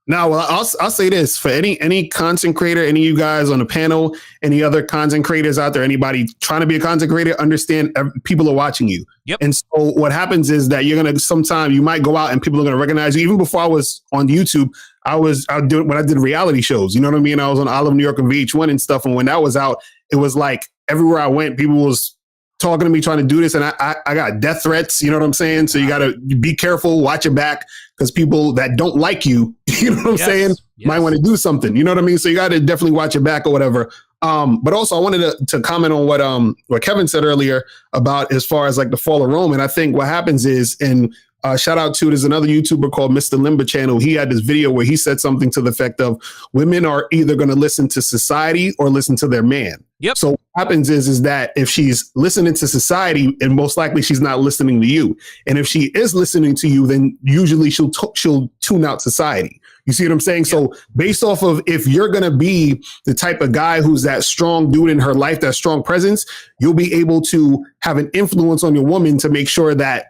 No, well, I'll say this for any content creator, any of you guys on the panel, any other content creators out there, anybody trying to be a content creator, understand people are watching you. Yep. And so what happens is that you're going to sometime you might go out and people are going to recognize you. Even before I was on YouTube, I when I did reality shows, you know what I mean? I was on Olive New York and VH1 and stuff. And when that was out, it was like everywhere I went, people was talking to me, trying to do this. And I got death threats, you know what I'm saying? So you got to be careful, watch your back, because people that don't like you, you know what I'm saying, might want to do something, you know what I mean? So you got to definitely watch your back or whatever. But also I wanted to comment on what Kevin said earlier about as far as like the fall of Rome. And I think what happens is, and shout out to, there's another YouTuber called Mr. Limba Channel. He had this video where he said something to the effect of women are either going to listen to society or listen to their man. Yep. So what happens is that if she's listening to society, and most likely she's not listening to you. And if she is listening to you, then usually she'll tune out society. You see what I'm saying? Yep. So based off of if you're going to be the type of guy who's that strong dude in her life, that strong presence, you'll be able to have an influence on your woman to make sure that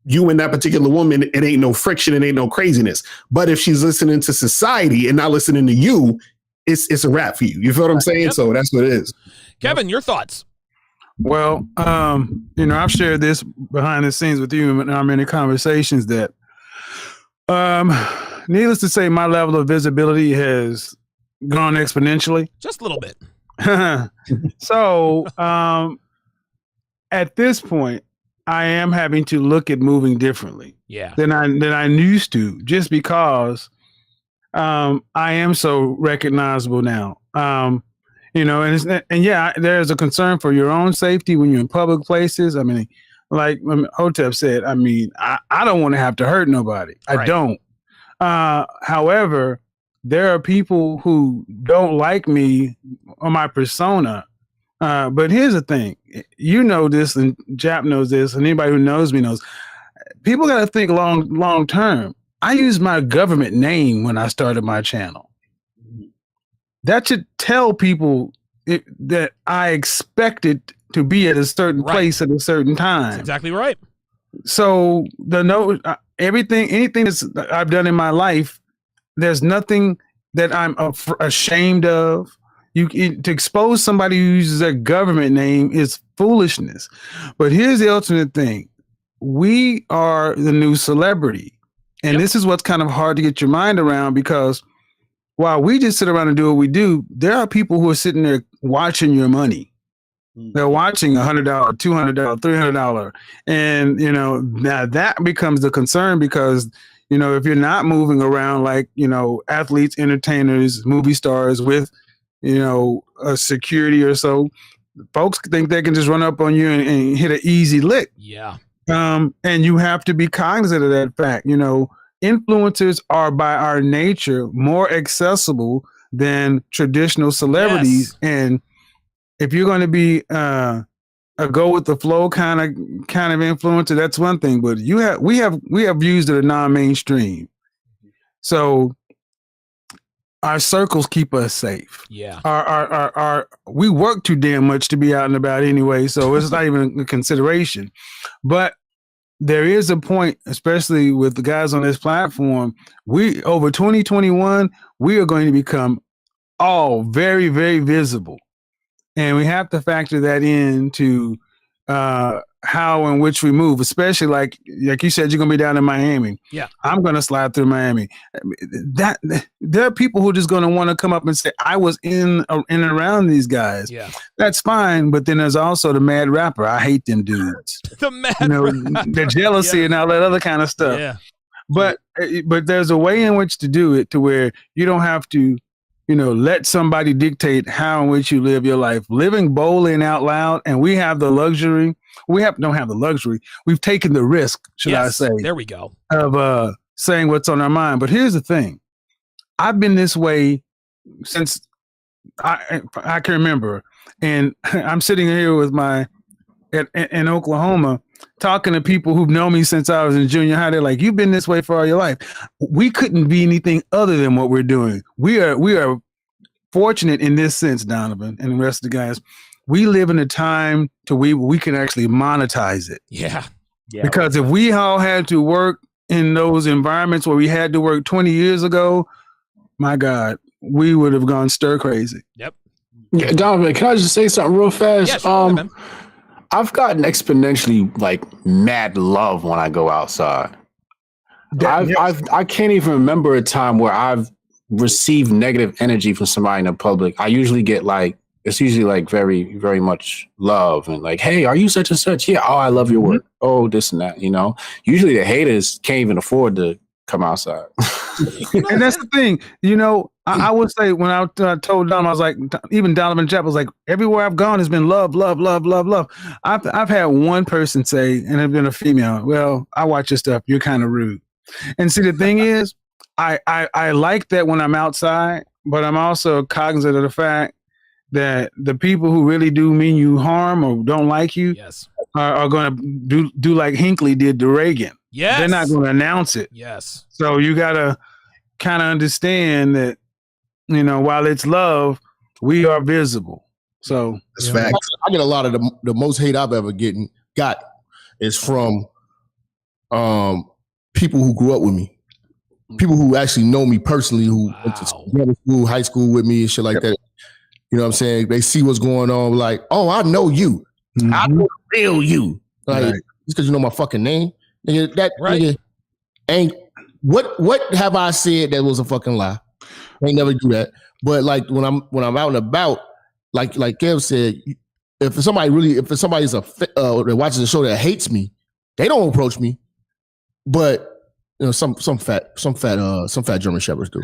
you and that particular woman, it ain't no friction, it ain't no craziness. But if she's listening to society and not listening to you, it's a wrap for you. You feel what I'm saying? Yep. So that's what it is. Kevin, your thoughts? Well, I've shared this behind the scenes with you in our many conversations that, needless to say, my level of visibility has gone exponentially. Just a little bit. So, at this point, I am having to look at moving differently than I used to, just because I am so recognizable now. You know, and yeah, there's a concern for your own safety when you're in public places. I mean, like Hotep said, I mean, I don't want to have to hurt nobody. I don't. However, there are people who don't like me or my persona. But here's the thing. You know this, and Jap knows this, and anybody who knows me knows. People got to think long term. I used my government name when I started my channel. That should tell people that I expected to be at a certain place at a certain time. That's exactly right. So anything that I've done in my life, there's nothing that I'm ashamed of. To expose somebody who uses their government name is foolishness. But here's the ultimate thing. We are the new celebrity. And this is what's kind of hard to get your mind around, because while we just sit around and do what we do, there are people who are sitting there watching your money. They're watching $100, $200, $300. And, you know, now that becomes the concern, because, you know, if you're not moving around like, you know, athletes, entertainers, movie stars with, you know, a security or so, folks think they can just run up on you and hit an easy lick. Yeah. And you have to be cognizant of that fact. You know, influencers are by our nature more accessible than traditional celebrities. Yes. And if you're going to be a go with the flow kind of influencer, that's one thing. But we have views that are non-mainstream. So our circles keep us safe. Yeah. Our we work too damn much to be out and about anyway, so it's not even a consideration. But there is a point, especially with the guys on this platform, over 2021, we are going to become all very, very visible. And we have to factor that into how and which we move, especially like you said, you're going to be down in Miami. Yeah. I'm going to slide through Miami. There are people who are just going to want to come up and say, I was in and around these guys. Yeah. That's fine. But then there's also the mad rapper. I hate them dudes. The mad rapper. The jealousy and all that other kind of stuff. Yeah. But there's a way in which to do it to where you don't have to, you know, let somebody dictate how in which you live your life. Living boldly and out loud, and we have the luxury. Don't have the luxury. We've taken the risk, should I say? There we go. Of saying what's on our mind. But here's the thing: I've been this way since I can remember, and I'm sitting here with in Oklahoma, talking to people who've known me since I was in junior high. They're like, "You've been this way for all your life." We couldn't be anything other than what we're doing. We are fortunate in this sense, Donovan, and the rest of the guys. We live in a time to we can actually monetize it. Yeah. Because if we all had to work in those environments where we had to work 20 years ago, my God, we would have gone stir crazy. Yep. Yeah, Donovan, can I just say something real fast? Yeah, sure, I've gotten exponentially like mad love when I go outside. I can't even remember a time where I've received negative energy from somebody in the public. I usually get it's usually like very, very much love and like, hey, are you such and such? Yeah. Oh, I love your work. Oh, this and that, you know. Usually the haters can't even afford to come outside. And that's the thing, you know, I would say when I told Donovan, I was like, even Donovan Chap was like, everywhere I've gone has been love, love, love, love, love. I've had one person say, and it's been a female, well, I watch your stuff. You're kind of rude. And see, the thing is, I like that when I'm outside, but I'm also cognizant of the fact that the people who really do mean you harm or don't like you are going to do like Hinckley did to Reagan. Yes. They're not going to announce it. Yes. So you got to kind of understand that, you know, while it's love, we are visible. So that's facts. I get a lot of the most hate I've ever got is from people who grew up with me. People who actually know me personally, who went to school, high school with me and shit like that. You know what I'm saying? They see what's going on, like, oh, I know you. Mm-hmm. I know the real you. Like, just because you know my fucking name. Nigga, nigga ain't what have I said that was a fucking lie? I ain't never do that. But like when I'm out and about, like Kev said, if somebody's that watches a show that hates me, they don't approach me. But some fat German shepherds do.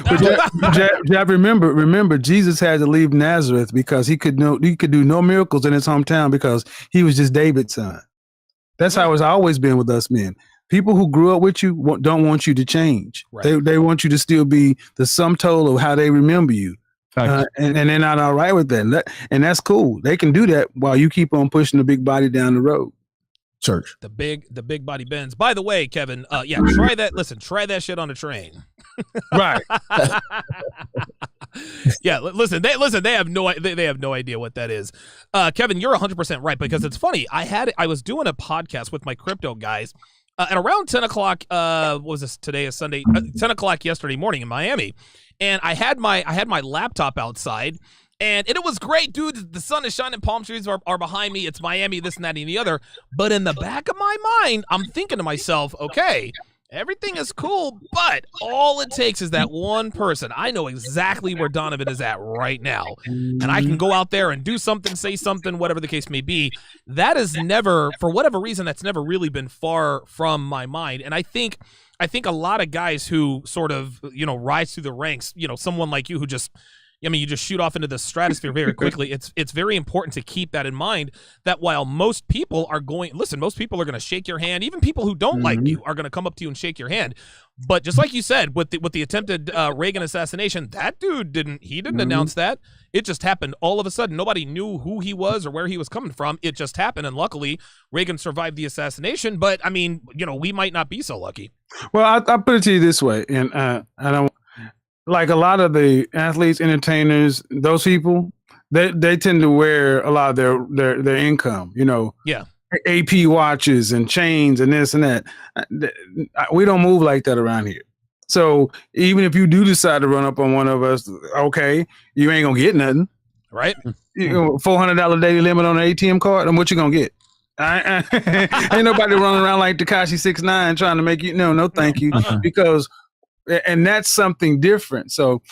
But Jab, remember, Jesus had to leave Nazareth because he could do no miracles in his hometown because he was just David's son. That's how it's always been with us men. People who grew up with you don't want you to change. Right. They want you to still be the sum total of how they remember you. And they're not all right with that. And that's cool. They can do that while you keep on pushing the big body down the road. Church. The big body bends. By the way, Kevin, try that. Listen, try that shit on a train. Right. Yeah, listen, they have no idea what that is. Kevin, you're 100% right, because it's funny. I was doing a podcast with my crypto guys at around 10 o'clock. What was this? Today is Sunday. 10 o'clock yesterday morning in Miami, and I had my laptop outside. And it was great, dude. The sun is shining, palm trees are behind me. It's Miami, this and that and the other. But in the back of my mind, I'm thinking to myself, okay, everything is cool, but all it takes is that one person. I know exactly where Donovan is at right now. And I can go out there and do something, say something, whatever the case may be. That is never, for whatever reason, that's never really been far from my mind. And I think a lot of guys who sort of, rise through the ranks, someone like you who just, you just shoot off into the stratosphere very quickly. It's very important to keep that in mind, that while most people are going to shake your hand. Even people who don't like you are going to come up to you and shake your hand. But just like you said, with the attempted Reagan assassination, that dude didn't announce that. It just happened all of a sudden. Nobody knew who he was or where he was coming from. It just happened. And luckily, Reagan survived the assassination. But I mean, we might not be so lucky. Well, I'll put it to you this way. And I don't, like a lot of the athletes, entertainers, those people, they tend to wear a lot of their income, Yeah. AP watches and chains and this and that. We don't move like that around here. So even if you do decide to run up on one of us, okay, you ain't gonna get nothing. Right. $400 daily limit on an ATM card, and what you gonna get? Ain't nobody running around like Tekashi 6ix9ine trying to make you no thank you. Because and that's something different. So,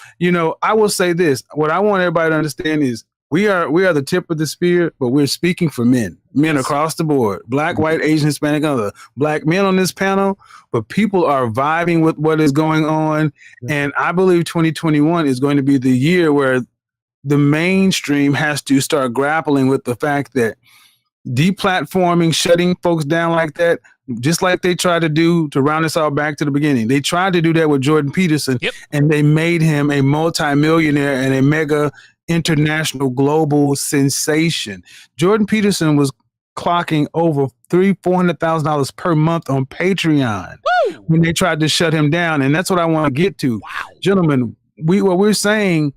I will say this. What I want everybody to understand is we are the tip of the spear, but we're speaking for men across the board, Black, white, Asian, Hispanic, other Black men on this panel, but people are vibing with what is going on. And I believe 2021 is going to be the year where the mainstream has to start grappling with the fact that deplatforming, shutting folks down like that, just like they tried to do to round us all back to the beginning. They tried to do that with Jordan Peterson, and they made him a multimillionaire and a mega international global sensation. Jordan Peterson was clocking over $400,000 per month on Patreon when they tried to shut him down. And that's what I want to get to. Wow. Gentlemen, what we're saying,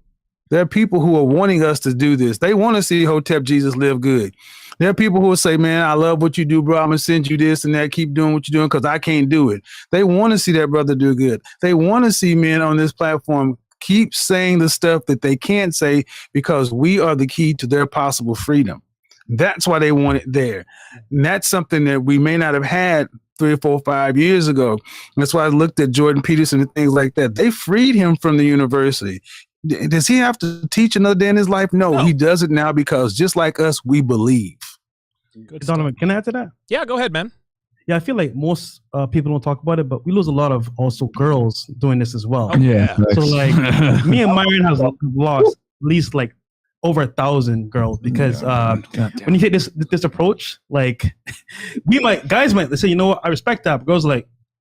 there are people who are wanting us to do this. They want to see Hotep Jesus live good. There are people who will say, man, I love what you do, bro. I'm going to send you this and that. Keep doing what you're doing because I can't do it. They want to see that brother do good. They want to see men on this platform keep saying the stuff that they can't say because we are the key to their possible freedom. That's why they want it there. And that's something that we may not have had 3 or 4 or 5 years ago. That's why I looked at Jordan Peterson and things like that. They freed him from the university. Does he have to teach another day in his life? No, he does it now because just like us, we believe. Good Donovan, can I add to that? Yeah, go ahead, man. Yeah, I feel like most people don't talk about it, but we lose a lot of also girls doing this as well. Oh, yeah. So like me and Myron has lost at least like over 1,000 girls because when you take this approach, like guys might say, you know what, I respect that. But girls are like,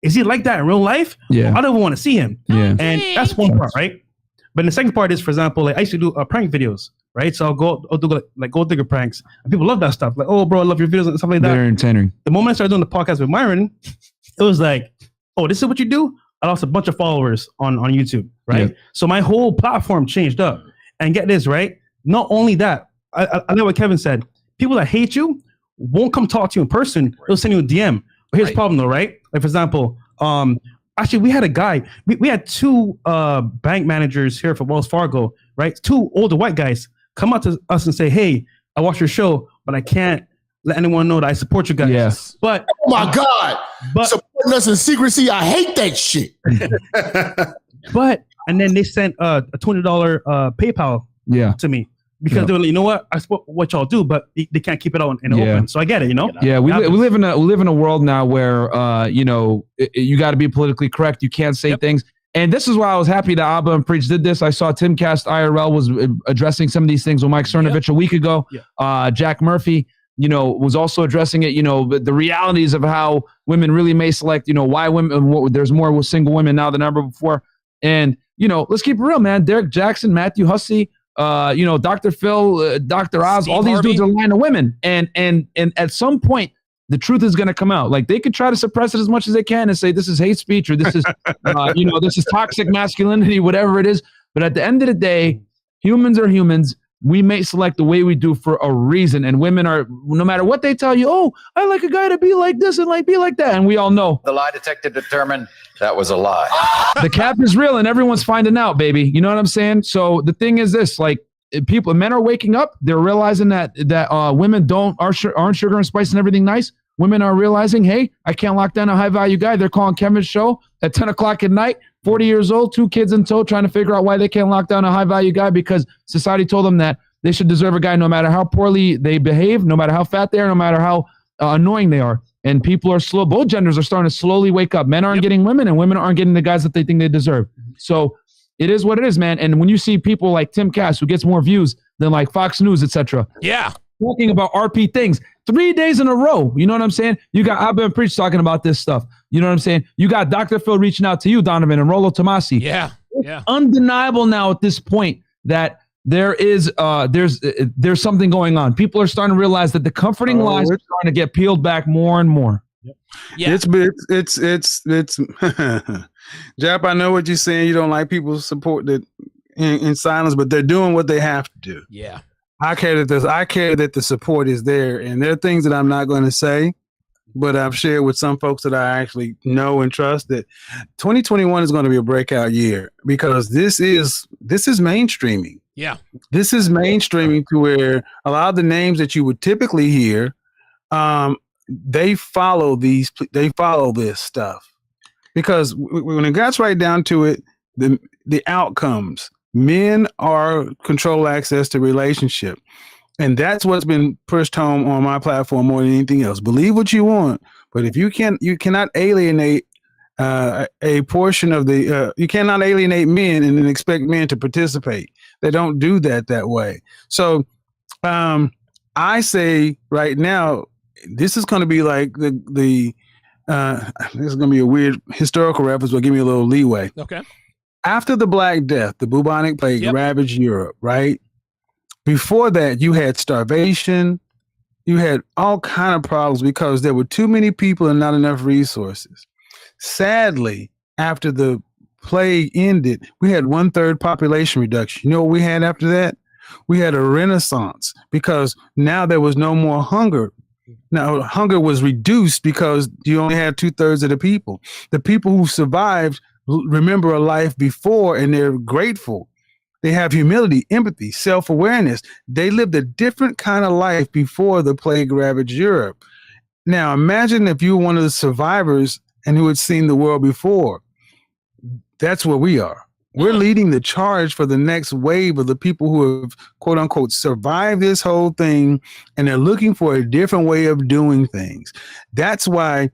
is he like that in real life? Yeah. Well, I don't even want to see him. Yeah. And that's one part, right? But the second part is, for example, like I used to do prank videos, right? So I'll do like gold digger pranks, and people love that stuff. Like, oh, bro, I love your videos and stuff like that. They're entertaining. The moment I started doing the podcast with Myron, it was like, oh, this is what you do? I lost a bunch of followers on YouTube, right? Yeah. So my whole platform changed up. And get this, right? Not only that, I know what Kevin said. People that hate you won't come talk to you in person. They'll send you a DM. But here's the problem though, right? Like, for example, actually, we had a guy. We had 2 bank managers here for Wells Fargo, right? 2 older white guys come up to us and say, "Hey, I watched your show, but I can't let anyone know that I support you guys." Yes. But oh my God, supporting us in secrecy. I hate that shit. And then they sent a $20 PayPal to me. because they're like, you know what, I support what y'all do, but they can't keep it out in the open. So I get it, you know. Yeah, we live in a world now where you got to be politically correct. You can't say things. And this is why I was happy that Abba and Preach did this. I saw Timcast IRL was addressing some of these things with Mike Cernovich a week ago. Jack Murphy, was also addressing it. The realities of how women really may select. Why women? There's more single women now than ever before. And let's keep it real, man. Derek Jackson, Matthew Hussey, Dr. Phil, Dr. Oz, Steve all these Harvey. dudes are lying to women. And at some point, the truth is going to come out. Like, they could try to suppress it as much as they can and say this is hate speech or this is, this is toxic masculinity, whatever it is. But at the end of the day, humans are humans. We may select the way we do for a reason. And women are, no matter what they tell you, oh, I like a guy to be like this and be like that. And we all know. The lie detector determined that was a lie. The cap is real and everyone's finding out, baby. You know what I'm saying? So the thing is this, men are waking up. They're realizing that women aren't sugar and spice and everything nice. Women are realizing, hey, I can't lock down a high value guy. They're calling Kevin's show at 10 o'clock at night, 40 years old, 2 kids in tow, trying to figure out why they can't lock down a high value guy because society told them that they should deserve a guy no matter how poorly they behave, no matter how fat they are, no matter how annoying they are. And people are slow. Both genders are starting to slowly wake up. Men aren't getting women and women aren't getting the guys that they think they deserve. So it is what it is, man. And when you see people like Tim Cass, who gets more views than like Fox News, etc. Yeah. Talking about RP things 3 days in a row. You know what I'm saying? You got Abba and Preach talking about this stuff. You know what I'm saying? You got Dr. Phil reaching out to you, Donovan, and Rollo Tomasi. Yeah. It's undeniable now at this point that there's something going on. People are starting to realize that the comforting lies are starting to get peeled back more and more. Yeah. It's Jap, I know what you're saying. You don't like people support that in silence, but they're doing what they have to do. Yeah. I care that the support is there, and there are things that I'm not going to say, but I've shared with some folks that I actually know and trust that 2021 is going to be a breakout year because this is mainstreaming. Yeah. This is mainstreaming to where a lot of the names that you would typically hear, they follow this stuff because when it gets right down to it, the outcomes. Men are control access to relationship. And that's what's been pushed home on my platform more than anything else. Believe what you want, but if you cannot alienate a portion of you cannot alienate men and then expect men to participate. They don't do that way. So I say right now, this is going to be like this is going to be a weird historical reference, but give me a little leeway. Okay. After the Black Death, the bubonic plague ravaged Europe, right? Before that, you had starvation. You had all kind of problems because there were too many people and not enough resources. Sadly, after the plague ended, we had 1/3 population reduction. You know what we had after that? We had a renaissance because now there was no more hunger. Now, hunger was reduced because you only had 2/3 of the people. The people who survived remember a life before and they're grateful. They have humility, empathy, self-awareness. They lived a different kind of life before the plague ravaged Europe. Now, imagine if you were one of the survivors and who had seen the world before. That's where we are. We're leading the charge for the next wave of the people who have, quote unquote, survived this whole thing, and they're looking for a different way of doing things. That's why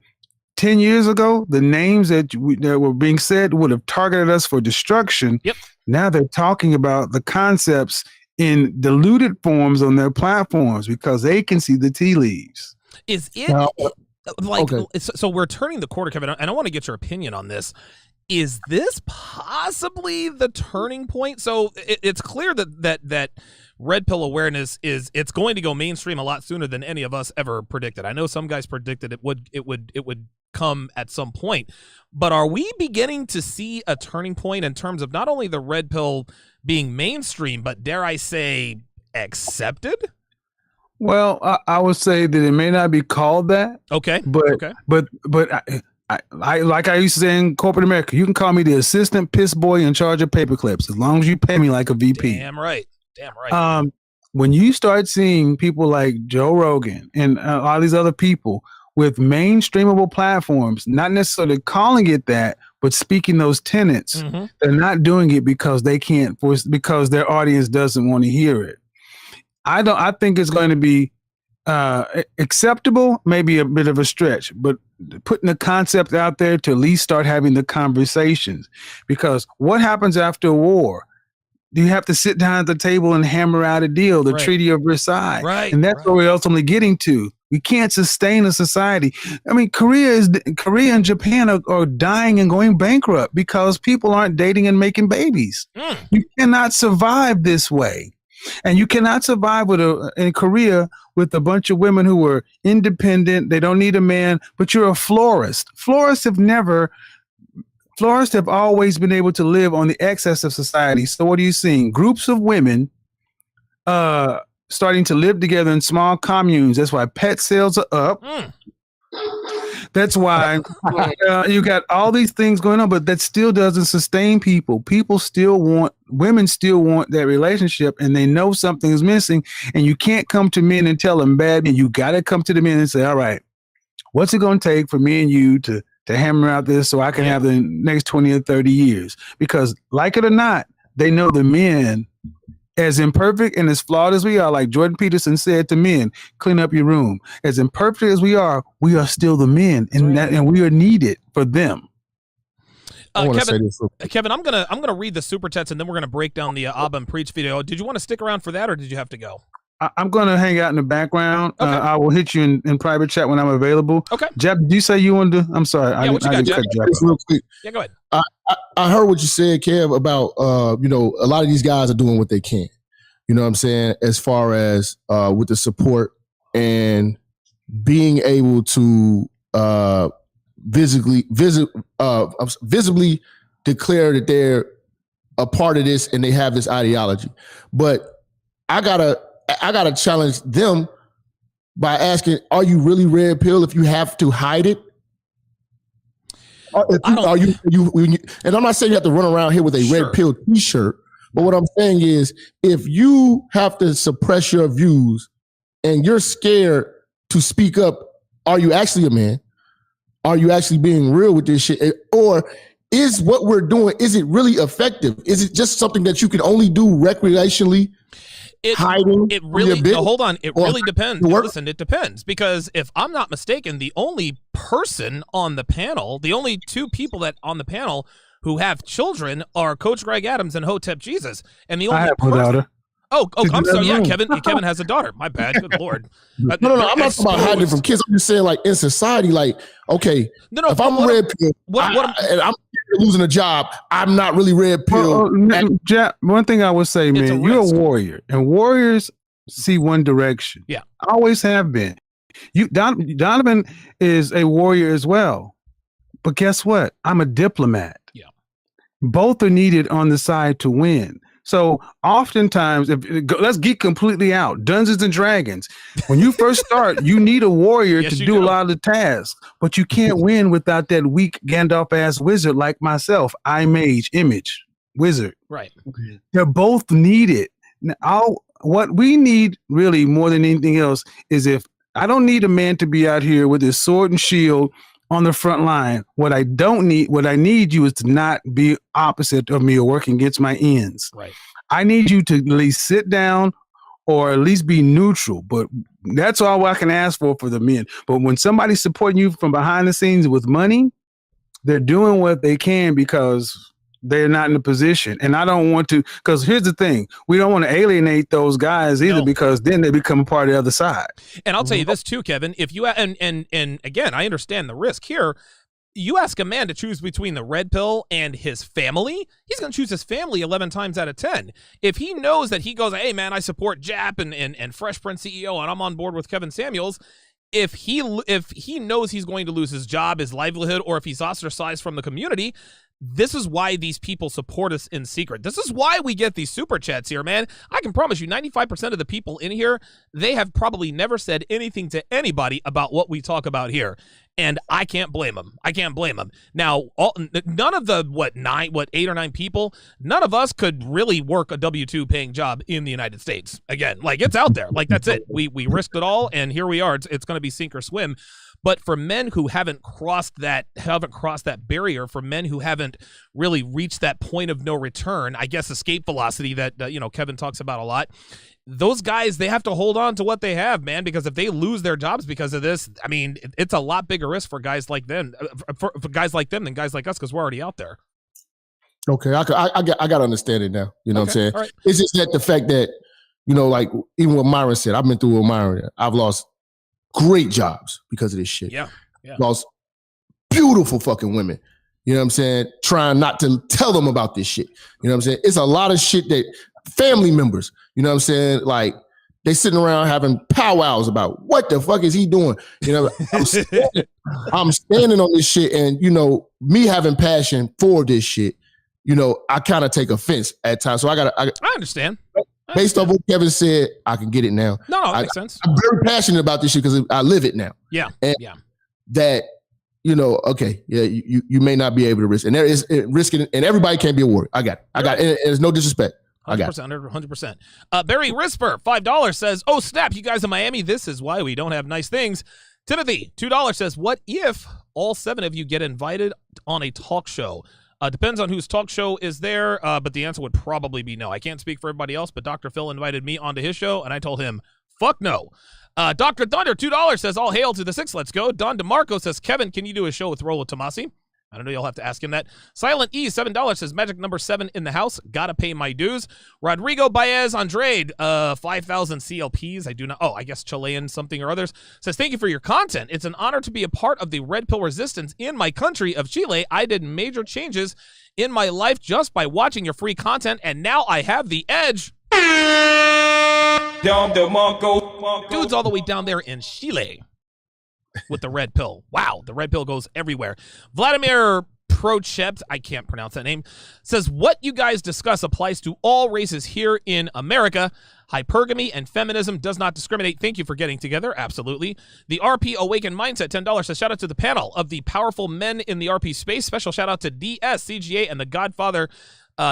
10 years ago, the names that were being said would have targeted us for destruction. Yep. Now they're talking about the concepts in diluted forms on their platforms because they can see the tea leaves. Is it so we're turning the corner, Kevin, and I want to get your opinion on this. Is this possibly the turning point? So it's clear that red pill awareness it's going to go mainstream a lot sooner than any of us ever predicted. I know some guys predicted it would come at some point, but are we beginning to see a turning point in terms of not only the red pill being mainstream, but dare I say accepted? Well, I would say that it may not be called that. Okay. But I like I used to say in corporate America, you can call me the assistant piss boy in charge of paper clips as long as you pay me like a VP. Damn right. When you start seeing people like Joe Rogan and all these other people with mainstreamable platforms, not necessarily calling it that, but speaking those tenets, they're not doing it because they can't because their audience doesn't want to hear it. I think it's going to be acceptable, maybe a bit of a stretch, but putting the concept out there to at least start having the conversations. Because what happens after a war? You have to sit down at the table and hammer out a deal, the Treaty of Versailles. Right. And that's what we're ultimately getting to. We can't sustain a society. I mean, Korea and Japan are dying and going bankrupt because people aren't dating and making babies. You cannot survive this way. And you cannot survive in Korea with a bunch of women who are independent. They don't need a man, but you're a florist. Florists have always been able to live on the excess of society. So what are you seeing? Groups of women starting to live together in small communes. That's why pet sales are up. That's why you got all these things going on, but that still doesn't sustain people. Women still want that relationship, and they know something is missing, and you can't come to men and tell them bad, and you got to come to the men and say, all right, what's it going to take for me and you to hammer out this so I can have the next 20 or 30 years? Because like it or not, they know the men, as imperfect and as flawed as we are, like Jordan Peterson said to men, clean up your room. As imperfect as we are still the men, and we are needed for them. Kevin, I'm gonna read the super chats, and then we're gonna break down the Abba and Preach video. Did you want to stick around for that, or did you have to go? I'm going to hang out in the background. Okay. I will hit you in private chat when I'm available. Okay. Jeb, did you say you wanted to? I'm sorry. Yeah, what you got, Jeb? Just real quick. Yeah, go ahead. I heard what you said, Kev, about a lot of these guys are doing what they can. You know what I'm saying? As far as with the support and being able to visibly declare that they're a part of this and they have this ideology. But I gotta challenge them by asking, are you really red pill if you have to hide it? And I'm not saying you have to run around here with a red pill t-shirt, but what I'm saying is if you have to suppress your views and you're scared to speak up, are you actually a man? Are you actually being real with this shit? Or is what we're doing, is it really effective? Is it just something that you can only do recreationally? It really depends. Listen, it depends, because if I'm not mistaken, the only person on the panel, the only two people that on the panel who have children are Coach Greg Adams and Hotep Jesus, and the only person. I'm sorry. Yeah, Kevin has a daughter. My bad. Good Lord. No. I'm not talking about hiding from kids. I'm just saying, like, in society, like, okay, if I'm red pill and I'm losing a job, I'm not really red pill. One thing I would say, man, you're a warrior, and warriors see one direction. Yeah, always have been. Donovan is a warrior as well, but guess what? I'm a diplomat. Yeah, both are needed on the side to win. So oftentimes, let's get completely out. Dungeons and Dragons. When you first start, you need a warrior to do a lot of the tasks, but you can't win without that weak Gandalf-ass wizard like myself. I mage, image, wizard. Right. They're both needed. Now, what we need really more than anything else is if I don't need a man to be out here with his sword and shield on the front line. What I need you is to not be opposite of me or working against my ends. Right. I need you to at least sit down or at least be neutral. But that's all I can ask for the men. But when somebody's supporting you from behind the scenes with money, they're doing what they can because they're not in a position. And I don't want to, because here's the thing. We don't want to alienate those guys either, because then they become a part of the other side. And I'll tell you this too, Kevin, if you, and again, I understand the risk here. You ask a man to choose between the red pill and his family, he's going to choose his family 11 times out of 10. If he knows that he goes, hey man, I support Jap and Fresh Prince CEO, and I'm on board with Kevin Samuels. If he knows he's going to lose his job, his livelihood, or if he's ostracized from the community, this is why these people support us in secret. This is why we get these super chats here, man. I can promise you 95% of the people in here, they have probably never said anything to anybody about what we talk about here. And I can't blame them. I can't blame them. Now, none of the, 8 or 9 people, none of us could really work a W-2 paying job in the United States. Again, like, it's out there. Like, that's it. We risked it all, and here we are. It's going to be sink or swim. But for men who haven't crossed that barrier, for men who haven't really reached that point of no return, I guess escape velocity that Kevin talks about a lot, those guys, they have to hold on to what they have, man, because if they lose their jobs because of this, I mean, it's a lot bigger risk for guys like them, for guys like them than guys like us, because we're already out there. Okay, I got to understand it now. You know what I'm saying? Right. It's just that the fact that, you know, like even what Myron said, I've been through with Myron. I've lost great jobs because of this shit. Yeah. Lost beautiful fucking women. You know what I'm saying? Trying not to tell them about this shit. You know what I'm saying? It's a lot of shit that family members, you know what I'm saying? Like they sitting around having powwows about what the fuck is he doing? You know, I'm standing on this shit, and you know, me having passion for this shit, you know, I kind of take offense at times. So I understand. Based off what Kevin said, I can get it now. No, it makes sense. I'm very passionate about this shit because I live it now. Yeah. And that, you know, okay, yeah, you may not be able to risk, and there is risk, and everybody can't be awarded. I got it. And there's no disrespect. 100%. Barry Risper, $5 says, "Oh snap, you guys in Miami, this is why we don't have nice things." Timothy, $2 says, "What if all 7 of you get invited on a talk show?" Depends on whose talk show is there, but the answer would probably be no. I can't speak for everybody else, but Dr. Phil invited me onto his show, and I told him, fuck no. Dr. Thunder, $2 says, "All hail to the 6, let's go." Don DeMarco says, "Kevin, can you do a show with Rollo Tomasi?" I don't know, you'll have to ask him that. Silent E, $7 says, "Magic number 7 in the house. Gotta pay my dues." Rodrigo Baez Andrade, 5,000 CLPs. I do not, I guess Chilean something or others, says, "Thank you for your content. It's an honor to be a part of the Red Pill resistance in my country of Chile. I did major changes in my life just by watching your free content, and now I have the edge." Dude's all the way down there in Chile with the red pill. Wow, the red pill goes everywhere. Vladimir Prochept, I can't pronounce that name, says, "What you guys discuss applies to all races here in America. Hypergamy and feminism does not discriminate. Thank you for getting together." Absolutely. The RP Awakened Mindset, $10 says, "Shout out to the panel of the powerful men in the RP space. Special shout out to DS, CGA, and the Godfather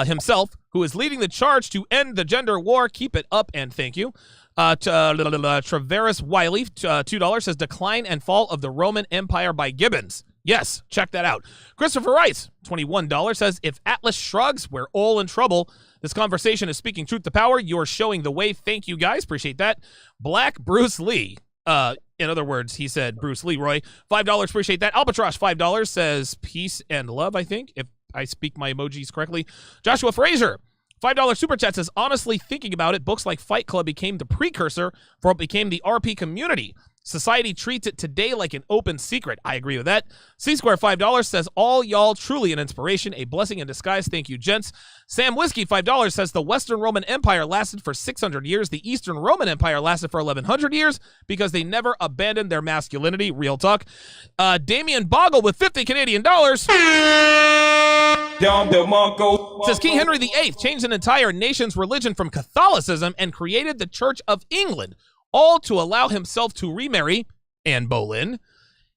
himself, who is leading the charge to end the gender war. Keep it up, and thank you." Traveris Wiley, $2 says, "Decline and Fall of the Roman Empire by Gibbons." Yes, check that out. Christopher Rice, $21 says, "If Atlas shrugs, we're all in trouble. This conversation is speaking truth to power. You're showing the way. Thank you, guys. Appreciate that." Black Bruce Lee, in other words, he said Bruce Leroy, $5. Appreciate that. Albatross, $5 says, "Peace and love," I think, if I speak my emojis correctly. Joshua Frazier, $5 super chat says, "Honestly, thinking about it, books like Fight Club became the precursor for what became the RP community. Society treats it today like an open secret." I agree with that. C-Square, $5 says, "All y'all truly an inspiration, a blessing in disguise. Thank you, gents." Sam Whiskey, $5 says, "The Western Roman Empire lasted for 600 years. The Eastern Roman Empire lasted for 1100 years because they never abandoned their masculinity." Real talk. Damian Boggle with $50 Canadian dollars says, "King Henry VIII changed an entire nation's religion from Catholicism and created the Church of England, all to allow himself to remarry Anne Boleyn.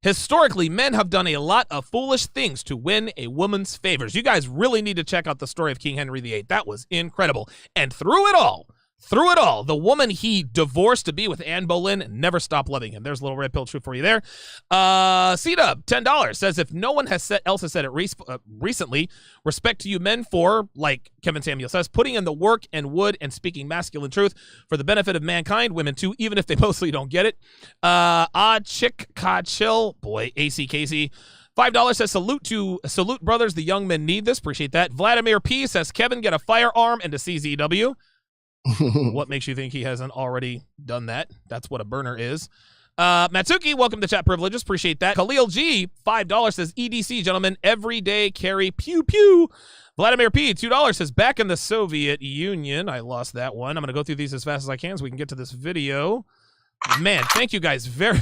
Historically, men have done a lot of foolish things to win a woman's favors." You guys really need to check out the story of King Henry VIII. That was incredible. And through it all, the woman he divorced to be with Anne Boleyn never stopped loving him. There's a little red pill truth for you there. C-Dub, $10 says, "If no one else has said it recently, respect to you men for," like Kevin Samuel says, "putting in the work and wood and speaking masculine truth for the benefit of mankind, women too, even if they mostly don't get it." Chick Ka Chill, boy, AC Casey, $5 says, salute brothers, the young men need this. Appreciate that. Vladimir P says, "Kevin, get a firearm and a CZW." What makes you think he hasn't already done that? That's what a burner is. Matsuki, welcome to Chat Privileges. Appreciate that. Khalil G, $5 says, "EDC, gentlemen, everyday carry, pew pew." Vladimir P, $2 says, "Back in the Soviet Union." I lost that one. I'm going to go through these as fast as I can so we can get to this video. Man, thank you guys very,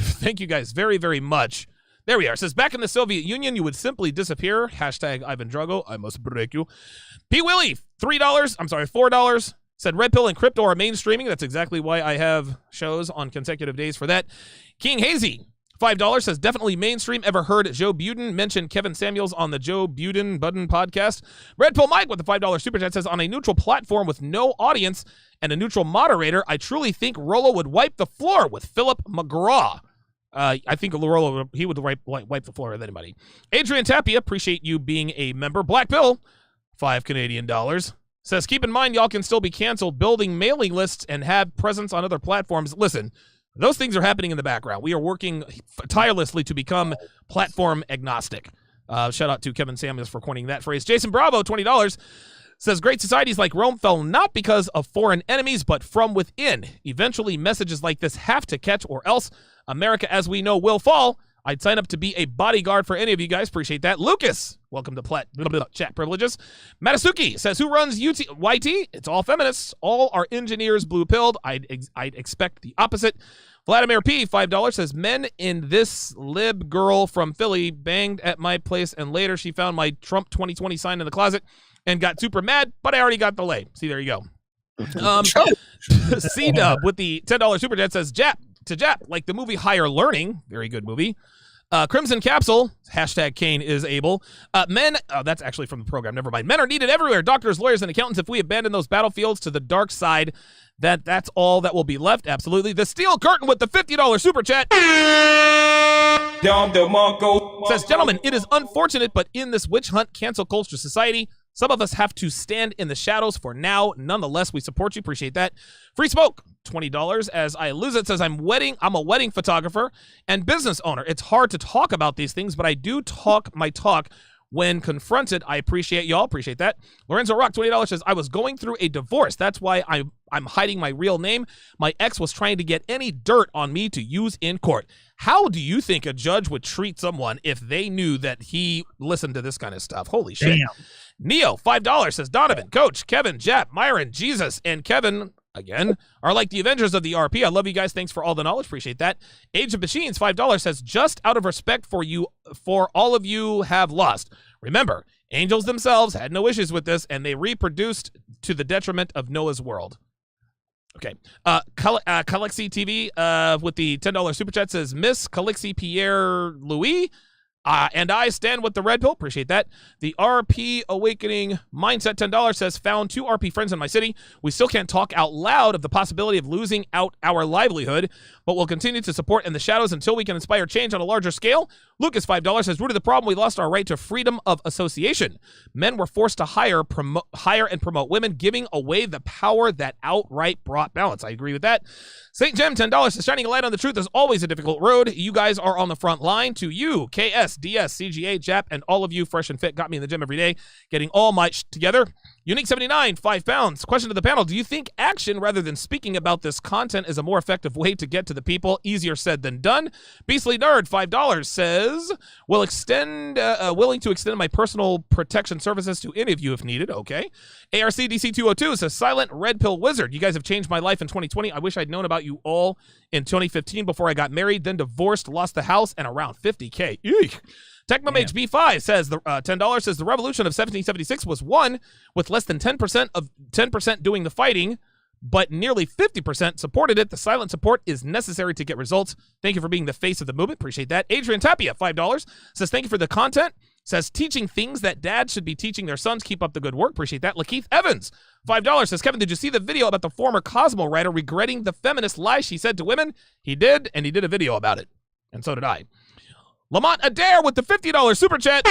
very much. There we are. It says, "Back in the Soviet Union, you would simply disappear. Hashtag Ivan Drago. I must break you." P. Willie, $4 said, "Red Pill and crypto are mainstreaming." That's exactly why I have shows on consecutive days for that. King Hazy, $5 says, "Definitely mainstream. Ever heard Joe Budden mention Kevin Samuels on the Joe Budden podcast?" Red Pill Mike with the $5 super chat says, "On a neutral platform with no audience and a neutral moderator, I truly think Rollo would wipe the floor with Philip McGraw." I think Rollo, he would wipe the floor with anybody. Adrian Tapia, appreciate you being a member. Black Bill, $5 Canadian dollars says, keep in mind, y'all can still be canceled building mailing lists and have presence on other platforms. Listen, those things are happening in the background. We are working tirelessly to become platform agnostic. Shout out to Kevin Samuels for coining that phrase. Jason Bravo, $20, says, great societies like Rome fell not because of foreign enemies, but from within. Eventually, messages like this have to catch, or else America, as we know, will fall. I'd sign up to be a bodyguard for any of you guys. Appreciate that. Lucas, welcome to chat privileges. Matasuki says, who runs YT? It's all feminists. All are engineers blue-pilled. I'd expect the opposite. Vladimir P, $5, says, men in this lib girl from Philly banged at my place, and later she found my Trump 2020 sign in the closet and got super mad, but I already got the lay. See, there you go. C-Dub with the $10 super chat says, Jap, like the movie Higher Learning, very good movie. Crimson Capsule, hashtag Kane is able. Men, that's actually from the program, never mind. Men are needed everywhere, doctors, lawyers, and accountants. If we abandon those battlefields to the dark side, that's all that will be left, absolutely. The Steel Curtain with the $50 super chat says, gentlemen, it is unfortunate, but in this witch hunt cancel culture society, some of us have to stand in the shadows for now. Nonetheless, we support you. Appreciate that. Free Smoke, $20. As I lose it, says, I'm a wedding photographer and business owner. It's hard to talk about these things, but I do talk my talk when confronted. I appreciate y'all. Appreciate that. Lorenzo Rock, $20, says, I was going through a divorce. That's why I'm hiding my real name. My ex was trying to get any dirt on me to use in court. How do you think a judge would treat someone if they knew that he listened to this kind of stuff? Holy shit. Damn. Neo, $5, says, Donovan, Coach, Kevin, Jap, Myron, Jesus, and Kevin, again, are like the Avengers of the RP. I love you guys. Thanks for all the knowledge. Appreciate that. Age of Machines, $5, says, just out of respect for you, for all of you have lost. Remember, angels themselves had no issues with this, and they reproduced to the detriment of Noah's world. Okay. Calixi TV with the $10 super chat says, Miss Calixi Pierre Louis, and I stand with the red pill. Appreciate that. The RP Awakening Mindset, $10, says, found 2 RP friends in my city. We still can't talk out loud of the possibility of losing out our livelihood, but we'll continue to support in the shadows until we can inspire change on a larger scale. Lucas, $5, says, root of the problem, we lost our right to freedom of association. Men were forced to hire and promote women, giving away the power that outright brought balance. I agree with that. St. Jem, $10, says, shining a light on the truth is always a difficult road. You guys are on the front line. To you, KS, DS, CGA, Jap, and all of you fresh and fit, got me in the gym every day, getting all my together. Unique 79, 5 pounds. Question to the panel. Do you think action rather than speaking about this content is a more effective way to get to the people? Easier said than done. Beastly Nerd, $5, says, willing to extend my personal protection services to any of you if needed. Okay. ARC DC 202 says, silent red pill wizard. You guys have changed my life in 2020. I wish I'd known about you all in 2015 before I got married, then divorced, lost the house, and around 50K. Eek. Technomage B5 says, the $10 says, the revolution of 1776 was won with less than 10% doing the fighting, but nearly 50% supported it. The silent support is necessary to get results. Thank you for being the face of the movement. Appreciate that. Adrian Tapia, $5, says, thank you for the content. Says, teaching things that dads should be teaching their sons. Keep up the good work. Appreciate that. Lakeith Evans, $5, says, Kevin, did you see the video about the former Cosmo writer regretting the feminist lie she said to women? He did, and he did a video about it. And so did I. Lamont Adair with the $50 super chat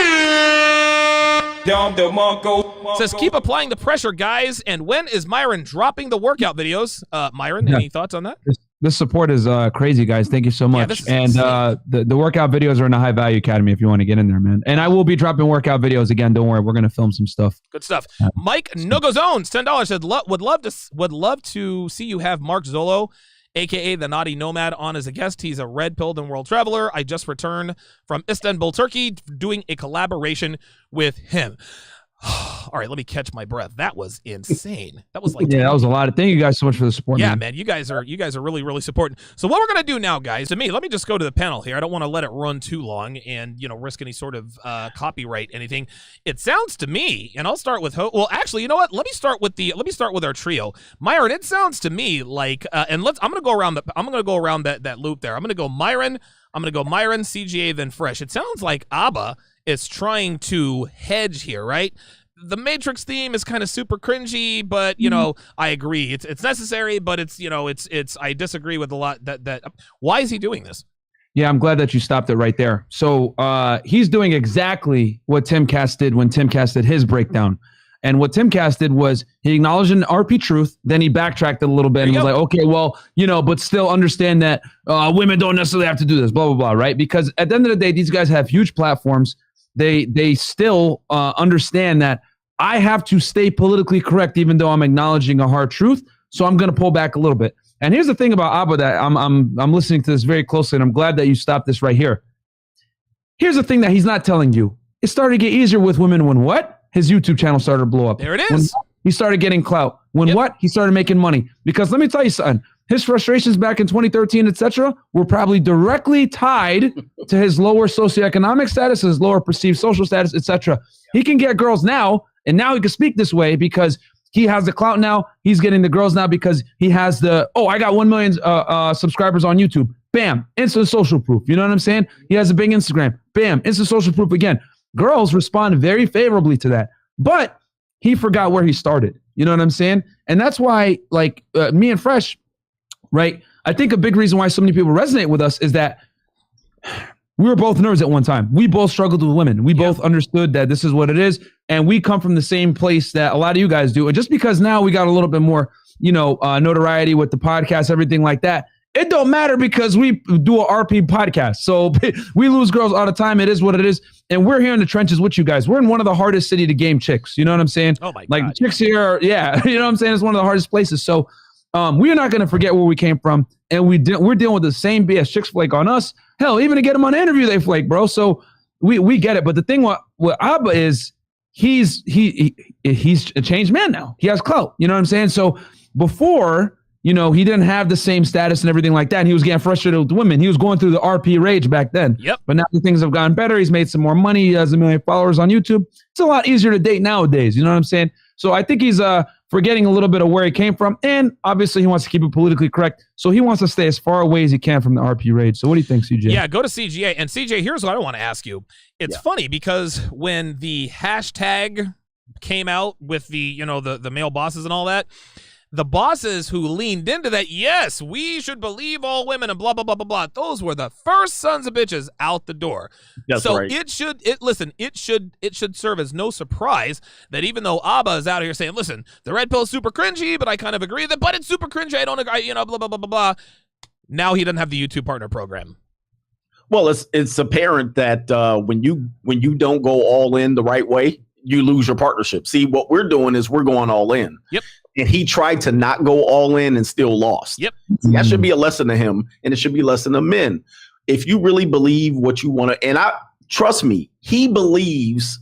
says, keep applying the pressure, guys. And when is Myron dropping the workout videos? Myron, any thoughts on that? This support is crazy, guys. Thank you so much. And the workout videos are in the High Value Academy if you want to get in there, man. And I will be dropping workout videos again. Don't worry, we're gonna film some stuff. Good stuff. Mike No-Go Zones, $10, said, would love to see you have Mark Zolo, a.k.a. the Naughty Nomad, on as a guest. He's a red-pilled and world traveler. I just returned from Istanbul, Turkey, doing a collaboration with him. All right, let me catch my breath. That was insane. That was like that was a lot. Thank you guys so much for the support. Yeah, man, you guys are really, really supporting. So what we're gonna do now, guys, let me just go to the panel here. I don't want to let it run too long and risk any sort of copyright anything. It sounds to me, and I'll start with well, actually, you know what? Let me start with our trio. Myron, it sounds to me like I'm gonna go around that loop there. I'm gonna go Myron, CGA, then Fresh. It sounds like Abba is trying to hedge here, right? The Matrix theme is kind of super cringy, but I agree it's necessary, but it's I disagree with a lot that why is he doing this? Yeah, I'm glad that you stopped it right there. So he's doing exactly what Tim Cass did when Tim Cass did his breakdown. And what Timcast did was he acknowledged an RP truth, then he backtracked it a little bit and was like, okay, well, but still understand that women don't necessarily have to do this, blah, blah, blah, right? Because at the end of the day, these guys have huge platforms. They still understand that I have to stay politically correct even though I'm acknowledging a hard truth. So I'm going to pull back a little bit. And here's the thing about Abba that I'm listening to this very closely, and I'm glad that you stopped this right here. Here's the thing that he's not telling you. It started to get easier with women when what? His YouTube channel started to blow up. There it is. When he started getting clout. When what? He started making money. Because let me tell you something. His frustrations back in 2013, etc., were probably directly tied to his lower socioeconomic status, his lower perceived social status, etc. He can get girls now, and now he can speak this way because he has the clout now. He's getting the girls now because he has I got 1 million subscribers on YouTube. Bam, instant social proof. You know what I'm saying? He has a big Instagram. Bam, instant social proof again. Girls respond very favorably to that. But he forgot where he started. You know what I'm saying? And that's why, me and Fresh, right? I think a big reason why so many people resonate with us is that we were both nerds at one time. We both struggled with women. We both understood that this is what it is. And we come from the same place that a lot of you guys do. And just because now we got a little bit more, notoriety with the podcast, everything like that, it don't matter because we do a RP podcast. So we lose girls all the time. It is what it is. And we're here in the trenches with you guys. We're in one of the hardest city to game chicks. You know what I'm saying? Oh my God. Chicks here, you know what I'm saying? It's one of the hardest places. So we are not going to forget where we came from. And we're dealing with the same BS. Chicks flake on us. Hell, even to get them on an interview, they flake, bro. So we get it. But the thing with Abba is he's a changed man now. He has clout. You know what I'm saying? So before, he didn't have the same status and everything like that. And he was getting frustrated with women. He was going through the RP rage back then. Yep. But now things have gotten better. He's made some more money. He has 1 million followers on YouTube. It's a lot easier to date nowadays. You know what I'm saying? So I think he's forgetting a little bit of where he came from. And obviously he wants to keep it politically correct. So he wants to stay as far away as he can from the RP rage. So what do you think, CJ? Yeah, go to CGA. And CJ, here's what I want to ask you. It's funny because when the hashtag came out with the, the male bosses and all that, the bosses who leaned into that, yes, we should believe all women and blah, blah, blah, blah, blah. Those were the first sons of bitches out the door. That's so right. it should serve as no surprise that even though Abba is out here saying, listen, the red pill's super cringy, but I kind of agree with it, but it's super cringy. I don't agree, blah, blah, blah, blah, blah. Now he doesn't have the YouTube partner program. Well, it's apparent that when you don't go all in the right way, you lose your partnership. See, what we're doing is we're going all in. Yep. And he tried to not go all in and still lost. Yep. That should be a lesson to him, and it should be a lesson to men. If you really believe what you want to, and trust me, he believes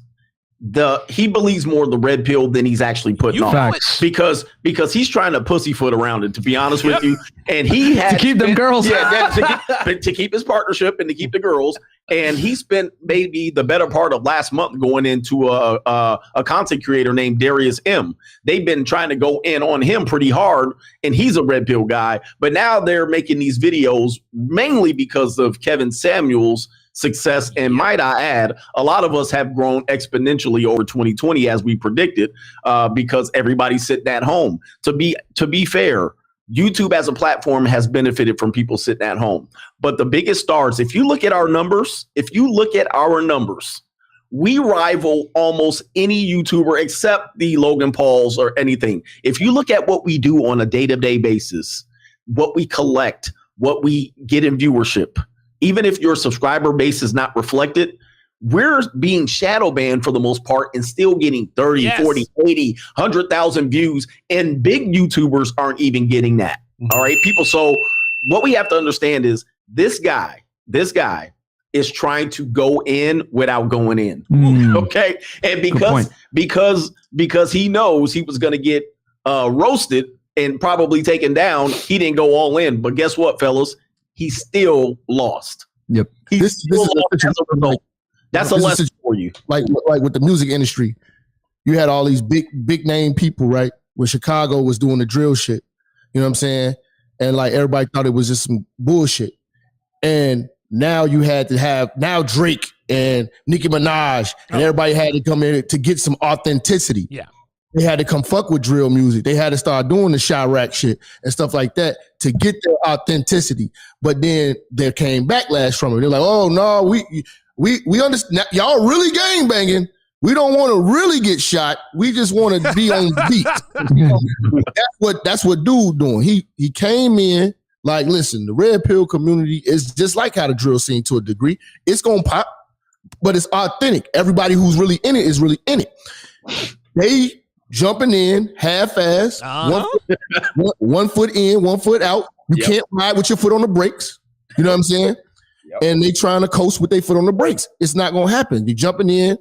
more of the red pill than he's actually putting on. Facts. Because he's trying to pussyfoot around it, to be honest with you. And he had to keep them girls. Yeah, to keep his partnership and to keep the girls. And he spent maybe the better part of last month going into a content creator named Darius M. They've been trying to go in on him pretty hard, and he's a red pill guy. But now they're making these videos mainly because of Kevin Samuel's success. And might I add, a lot of us have grown exponentially over 2020 as we predicted, because everybody's sitting at home. To be fair, YouTube as a platform has benefited from people sitting at home. But the biggest stars, if you look at our numbers, we rival almost any YouTuber except the Logan Pauls or anything. If you look at what we do on a day-to-day basis, what we collect, what we get in viewership, even if your subscriber base is not reflected, we're being shadow banned for the most part and still getting 30, 40, 80, 100,000 views. And big YouTubers aren't even getting that. All right, people. So what we have to understand is this guy is trying to go in without going in. Okay. And because he knows he was going to get roasted and probably taken down, he didn't go all in. But guess what, fellas? He still lost. Yep. This is as a result. That's a lesson for you. Like with the music industry, you had all these big name people, right? When Chicago was doing the drill shit, you know what I'm saying? And like everybody thought it was just some bullshit. And now you had to have Drake and Nicki Minaj, and everybody had to come in to get some authenticity. Yeah. They had to come fuck with drill music. They had to start doing the Chirac shit and stuff like that to get their authenticity. But then there came backlash from it. They're like, oh no, we understand. Y'all really gang banging, We don't want to really get shot. We just want to be on beat. That's what dude doing. He came in like, listen, the red pill community is just like how the drill scene to a degree. It's gonna pop, but it's authentic. Everybody who's really in it is really in it. They jumping in half-ass, one foot in, 1 foot out. You can't ride with your foot on the brakes. You know what I'm saying? And they trying to coast with their foot on the brakes. It's not gonna happen. You're jumping in,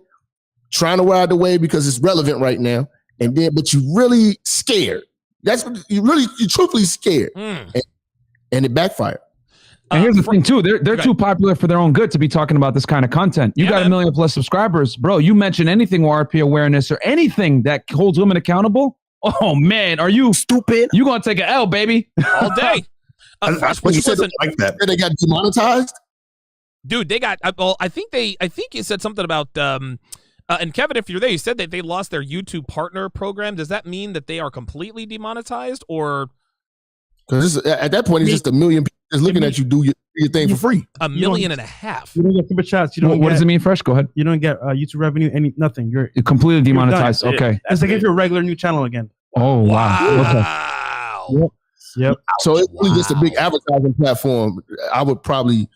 trying to ride the wave because it's relevant right now, but you really scared. That's what you truthfully scared, and it backfired. And here's the thing too: they're too popular for their own good to be talking about this kind of content. You got 1 million plus subscribers, bro. You mention anything with RP awareness or anything that holds women accountable. Oh man, are you stupid? You gonna take an L, baby, all day. What you said like that? They got demonetized, dude. They got. Well, I think you said something about. And Kevin, if you're there, you said that they lost their YouTube partner program. Does that mean that they are completely demonetized, or? Because at that point, it's just 1 million people just looking at you do your thing for free. 1.5 million. You don't get super chats. You don't. What does it mean, Fresh? Go ahead. You don't get YouTube revenue. Nothing. You're completely demonetized. Okay. It's like if you're a regular new channel again. Oh wow. Okay. Yep. So it's really just a big advertising platform. I would probably,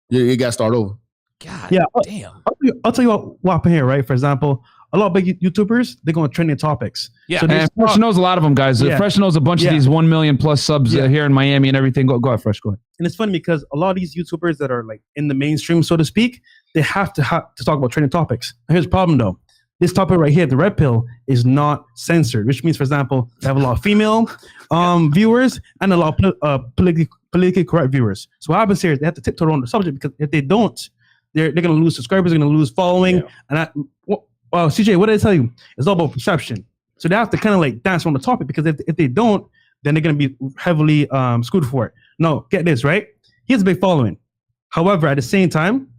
it got to start over. God damn. I'll tell you what happened here, right? For example, a lot of big YouTubers, they're going to trending topics. Yeah. So and Fresh knows a lot of them, guys. Fresh knows a bunch of these 1 million plus subs here in Miami and everything. Go ahead, Fresh. Go ahead. And it's funny because a lot of these YouTubers that are like in the mainstream, so to speak, they have to talk about trending topics. And here's the problem though. This topic right here, the red pill, is not censored, which means, for example, they have a lot of female viewers and a lot of politically correct viewers. So what happens here is they have to tiptoe on the subject, because if they don't, they're going to lose subscribers, they're going to lose following. And CJ, what did I tell you? It's all about perception. So they have to kind of like dance on the topic, because if they don't, then they're going to be heavily screwed for it. No, get this, right? He has a big following. However, at the same time,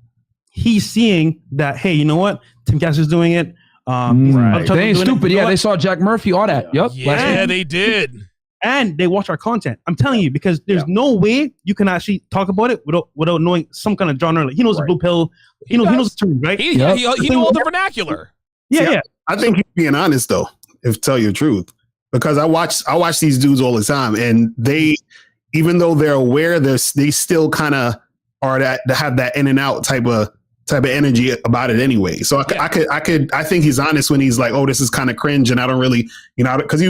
he's seeing that, hey, you know what? Tim Cass is doing it. Right. They ain't stupid. They saw Jack Murphy, all that. Yep. Yeah, they did. And they watch our content. I'm telling you, because there's no way you can actually talk about it without knowing some kind of genre. Like, he knows the blue pill. He knows the term, right? He knows all the vernacular. Yeah. I think he's being honest though, if tell you the truth, because I watch these dudes all the time, and they, even though they're aware, they still kind of are that have that in and out type of energy about it anyway. So I think he's honest when he's like, oh, this is kind of cringe, and I don't really, because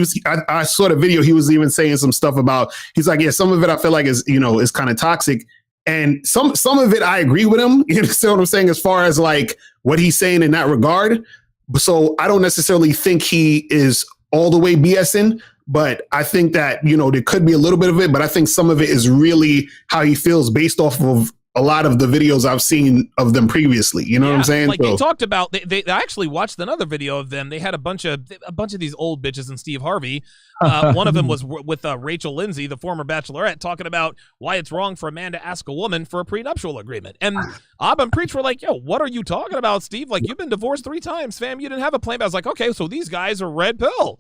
I saw the video, he was even saying some stuff about, he's like, yeah, some of it I feel like is kind of toxic, and some of it I agree with him. You understand what I'm saying as far as like what he's saying in that regard. So I don't necessarily think he is all the way BSing, but I think that there could be a little bit of it, but I think some of it is really how he feels based off of a lot of the videos I've seen of them previously. You know what I'm saying? Like they talked about, they actually watched another video of them. They had a bunch of these old bitches and Steve Harvey. One of them was with Rachel Lindsay, the former Bachelorette, talking about why it's wrong for a man to ask a woman for a prenuptial agreement. And Abba and Preach were like, yo, what are you talking about, Steve? Like, you've been divorced 3 times, fam. You didn't have a plan. I was like, okay, so these guys are red pill.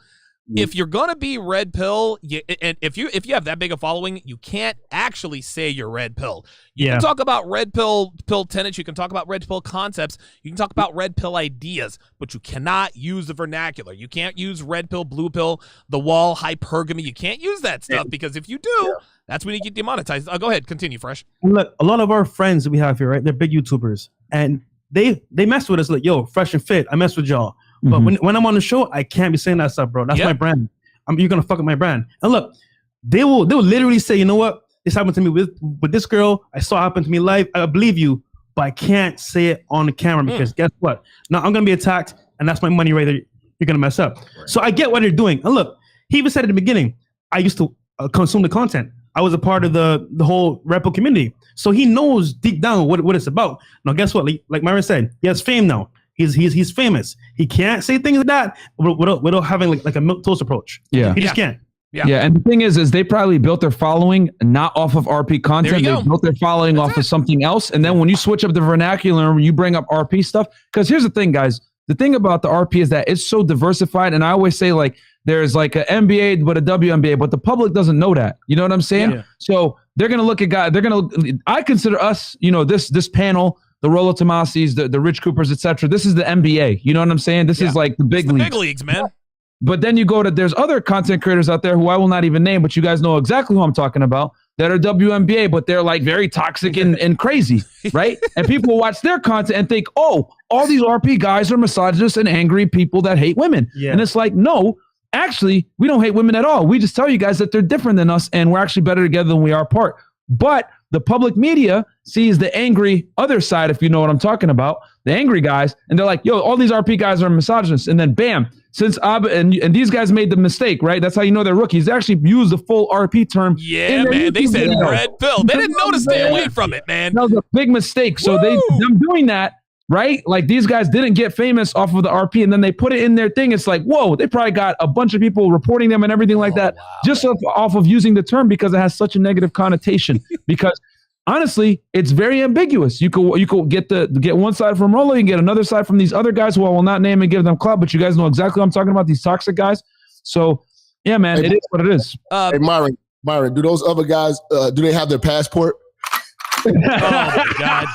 If you're gonna be red pill, and if you have that big a following, you can't actually say you're red pill. You can talk about red pill tenets. You can talk about red pill concepts. You can talk about red pill ideas, but you cannot use the vernacular. You can't use red pill, blue pill, the wall, hypergamy. You can't use that stuff, because if you do, that's when you get demonetized. Go ahead, continue, Fresh. Look, a lot of our friends that we have here, right? They're big YouTubers, and they mess with us like, yo, Fresh and Fit, I mess with y'all. But when I'm on the show, I can't be saying that stuff, bro. That's my brand. You're gonna fuck up my brand. And look, they will literally say, you know what? This happened to me with this girl. I saw it happen to me live. I believe you, but I can't say it on the camera, because guess what? Now I'm gonna be attacked, and that's my money right there. You're gonna mess up. Right. So I get what they're doing. And look, he even said at the beginning, I used to consume the content. I was a part of the whole Rebel community, so he knows deep down what it's about. Now, guess what? Like Myron said, he has fame now. He's famous. He can't say things like that without having like a milquetoast approach. Yeah, he just can't. Yeah, and the thing is they probably built their following not off of RP content. They built their following off of something else. And then when you switch up the vernacular, when you bring up RP stuff, because here's the thing, guys. The thing about the RP is that it's so diversified. And I always say, like, there's like an NBA, but a WNBA, but the public doesn't know that. You know what I'm saying? Yeah. So they're going to look at guys. I consider us, this panel, the Rollo Tomasis, the Rich Coopers, etc. This is the NBA. You know what I'm saying? This is like the big leagues. Big leagues, man. But then you go to, there's other content creators out there who I will not even name, but you guys know exactly who I'm talking about, that are WNBA, but they're like very toxic and crazy, right? And people watch their content and think, oh, all these RP guys are misogynists and angry people that hate women. Yeah. And it's like, no, actually, we don't hate women at all. We just tell you guys that they're different than us and we're actually better together than we are apart. But the public media sees the angry other side, if you know what I'm talking about, the angry guys, and they're like, yo, all these RP guys are misogynists. And then bam, since Abba and these guys made the mistake, right? That's how you know they're rookies. They actually used the full RP term. Yeah, man. They said red pill. They didn't know to stay away from it, man. That was a big mistake. So them doing that, right? Like these guys didn't get famous off of the RP and then they put it in their thing. It's like, whoa, they probably got a bunch of people reporting them and everything like that just off of using the term because it has such a negative connotation. Because honestly, it's very ambiguous. You could get one side from Rollo, you can get another side from these other guys who I will not name and give them clout, but you guys know exactly what I'm talking about, these toxic guys. So yeah, man, it is what it is. Hey, Myron, do those other guys do they have their passport? Oh my God.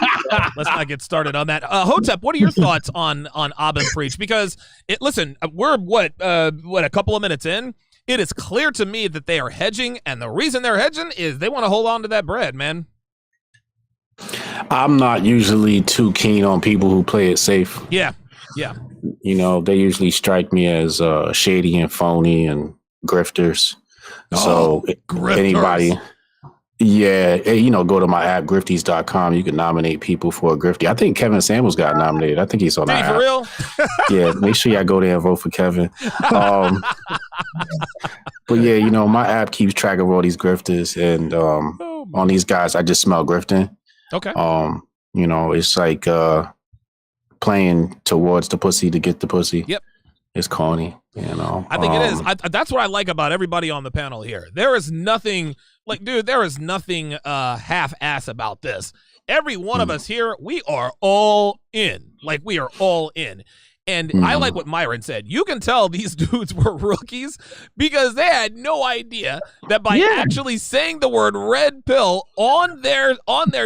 Let's not get started on that. Hotep, what are your thoughts on Abba and Preach? Because listen, we're a couple of minutes in. It is clear to me that they are hedging, and the reason they're hedging is they want to hold on to that bread, man. I'm not usually too keen on people who play it safe. Yeah. You know, they usually strike me as shady and phony and grifters. So grifters. Anybody, you know, go to my app, grifties.com. You can nominate people for a grifty. I think Kevin Samuels got nominated. I think he's on that app. For real? Yeah, make sure y'all go there and vote for Kevin. But yeah, you know, my app keeps track of all these grifters, and on these guys, I just smell grifting. Okay. You know, it's like playing towards the pussy to get the pussy. Yep. It's corny, you know. I think it is. That's what I like about everybody on the panel here. There is nothing half-ass about this. Every one of us here, we are all in. Like, we are all in. And I like what Myron said. You can tell these dudes were rookies because they had no idea that by actually saying the word red pill on their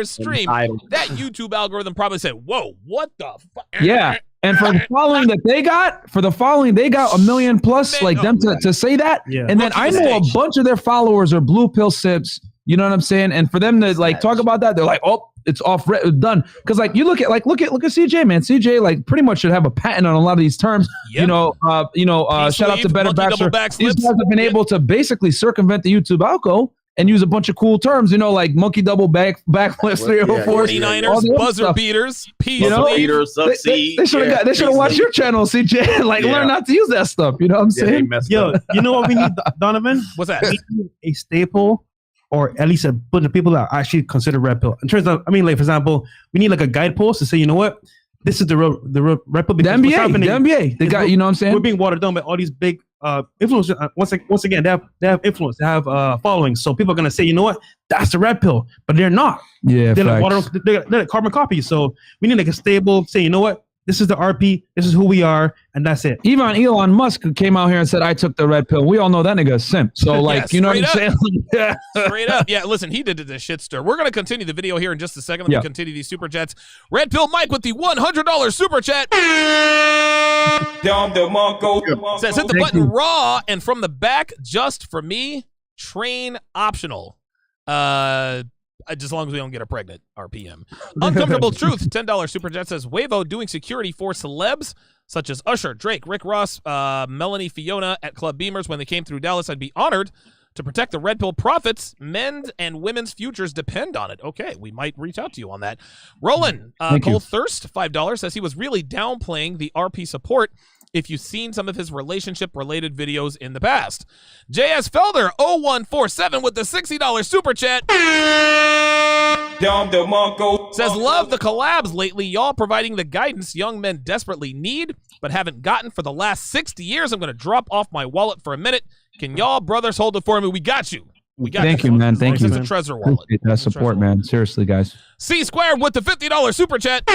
stream, that YouTube algorithm probably said, whoa, what the fuck? Yeah. And for the following that they got, 1 million plus, to say that. Yeah. And then I know a bunch of their followers are blue pill sips. You know what I'm saying? And for them to talk about that, they're like, oh, it's done. Because you look at CJ, man. CJ pretty much should have a patent on a lot of these terms. Yep. Shout out to Better Baxter. These guys have been able to basically circumvent the YouTube algo and use a bunch of cool terms, like monkey double backflips, 304, 49ers, buzzer beaters, beaters, they should have watched your channel, CJ. Learn not to use that stuff. You know what I'm saying? Yo, you know what we need, Donovan? What's that? We need a staple, or at least a bunch of people that actually consider red pill. In terms of, for example, we need a guidepost to say, you know what? This is the real red pill. The NBA. They got, you know what I'm saying? We're being watered down by all these big influencers. Once again, they have influence. They have followings. So people are going to say, you know what? That's the red pill. But they're not. Yeah, they're like carbon copies. So we need a stable, say, you know what? This is the RP. This is who we are, and that's it. Even Elon Musk came out here and said, I took the red pill. We all know that nigga is simp. So, you know what I'm saying? Yeah. Straight up. Yeah, listen, he did the shit stir. We're going to continue the video here in just a second. Let me continue these super chats. Red Pill Mike with the $100 super chat. Says, hit the button raw and from the back, just for me, train optional. Just as long as we don't get her pregnant, RPM. Uncomfortable Truth, $10 super chat says, Wavo doing security for celebs such as Usher, Drake, Rick Ross, Melanie Fiona at Club Beamers when they came through Dallas. I'd be honored to protect the Red Pill profits. Men's and women's futures depend on it. Okay, we might reach out to you on that. Roland, Cole Thirst, $5, says he was really downplaying the RP support if you've seen some of his relationship-related videos in the past. JS Felder, 0147 with the $60 super chat. Says, love the collabs lately. Y'all providing the guidance young men desperately need, but haven't gotten for the last 60 years. I'm going to drop off my wallet for a minute. Can y'all brothers hold it for me? We got you. Thank you, man. Thank you. It's a treasure wallet. Appreciate that support, man. Seriously, guys. C Squared with the $50 super chat.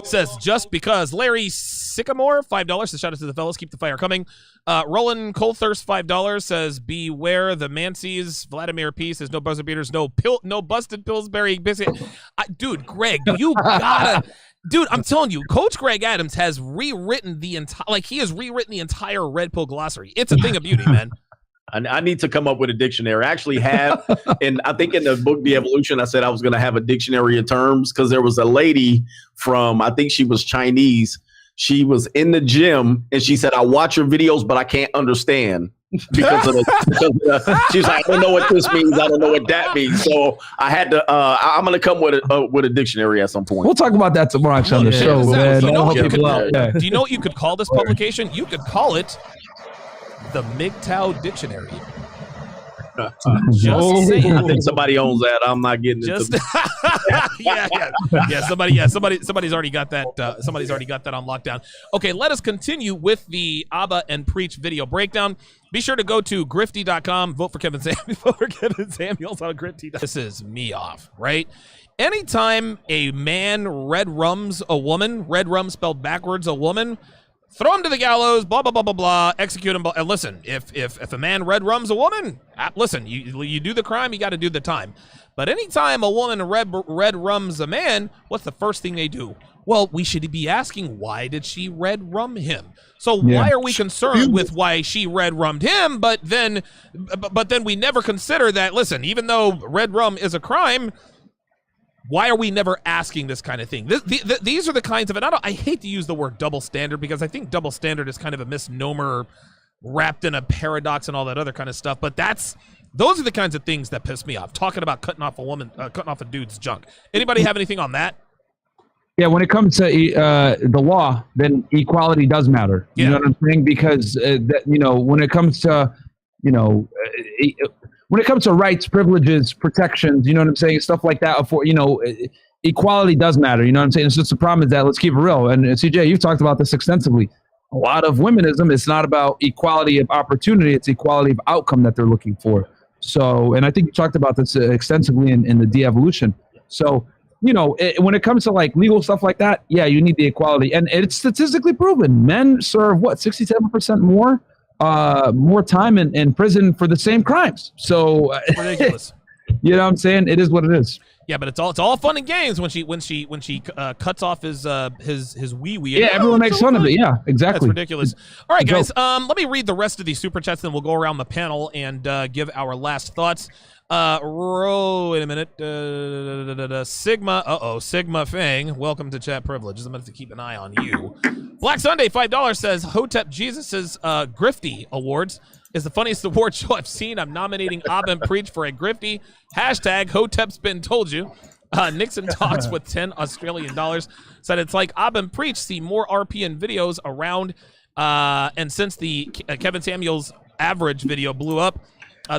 Says just because. Larry Sycamore, $5 to shout out to the fellas. Keep the fire coming. Roland Colthurst, $5 says beware the Mancy's. Vladimir P says no buzzer beaters, no busted Pillsbury biscuit. Dude, Greg, you gotta. Dude, I'm telling you, Coach Greg Adams has rewritten the entire Red Pill glossary. It's a thing of beauty, man. I need to come up with a dictionary. I actually have, and I think in the book, The Evolution, I said I was going to have a dictionary of terms because there was a lady from, I think she was Chinese. She was in the gym and she said, I watch your videos, but I can't understand because of the, she's like, I don't know what this means. I don't know what that means. So I had to, I'm going to come with a dictionary at some point. We'll talk about that tomorrow actually on the show, man. Do you know what you could call this publication? You could call it the MGTOW Dictionary. Just saying. I think somebody owns that. I'm not getting it. Somebody's already got that. Somebody's already got that on lockdown. Okay, let us continue with the Abba and Preach video breakdown. Be sure to go to grifty.com. Vote for Kevin Samuels. Vote for Kevin Samuels on Grifty. This is me off, right? Anytime a man red rums a woman, red rum spelled backwards a woman, throw him to the gallows, blah, blah, blah, blah, blah, execute him. And listen, if a man red rums a woman, listen, you do the crime, you got to do the time. But anytime a woman red rums a man, what's the first thing they do? Well, we should be asking, why did she red rum him? So why are we concerned with why she red rummed him, but then we never consider that, listen, even though red rum is a crime, why are we never asking this kind of thing? These are the kinds of, and I hate to use the word double standard because I think double standard is kind of a misnomer wrapped in a paradox and all that other kind of stuff. But those are the kinds of things that piss me off. Talking about cutting off a dude's junk. Anybody have anything on that? Yeah, when it comes to the law, then equality does matter. You know what I'm saying? Because when it comes to when it comes to rights, privileges, protections, you know what I'm saying, stuff like that. Equality does matter. You know what I'm saying? It's just the problem is that, let's keep it real. And CJ, you've talked about this extensively. A lot of womenism, it's not about equality of opportunity; it's equality of outcome that they're looking for. So, and I think you talked about this extensively in the de-evolution. So, when it comes to like legal stuff like that, yeah, you need the equality, and it's statistically proven. Men serve 67% more time in prison for the same crimes. So ridiculous. You know what I'm saying? It is what it is. Yeah, but it's all fun and games when she cuts off his wee. Yeah, everyone makes fun of it. Yeah, exactly. That's ridiculous. All right, guys. Let me read the rest of these super chats, then we'll go around the panel and give our last thoughts. Wait a minute. Sigma Fang, welcome to Chat Privileges. I'm going to have to keep an eye on you. Black Sunday, $5 says, Hotep Jesus' Grifty Awards is the funniest award show I've seen. I'm nominating Abba and Preach for a Grifty. Hashtag Hotep's been told you. Nixon talks with 10 Australian dollars. Said it's like Abba and Preach see more RPN videos around. And since the Kevin Samuels average video blew up,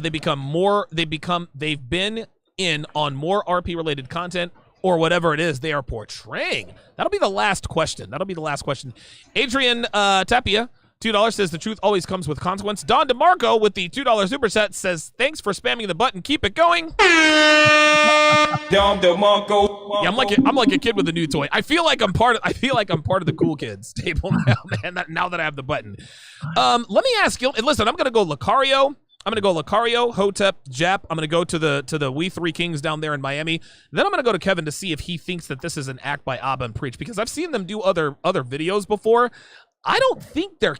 they've been in on more RP related content or whatever it is they are portraying. That'll be the last question. Adrian Tapia, $2 says the truth always comes with consequence. Don DeMarco with the $2 superset says thanks for spamming the button. Keep it going. Don DeMarco. Yeah, I'm like a kid with a new toy. I feel like I'm part of the cool kids table now, man. Now that I have the button. Let me ask you. Listen, I'm gonna go Lucario. Hotep, Jap. I'm going to go to the We Three Kings down there in Miami. Then I'm going to go to Kevin to see if he thinks that this is an act by Abba and Preach, because I've seen them do other videos before. I don't think they're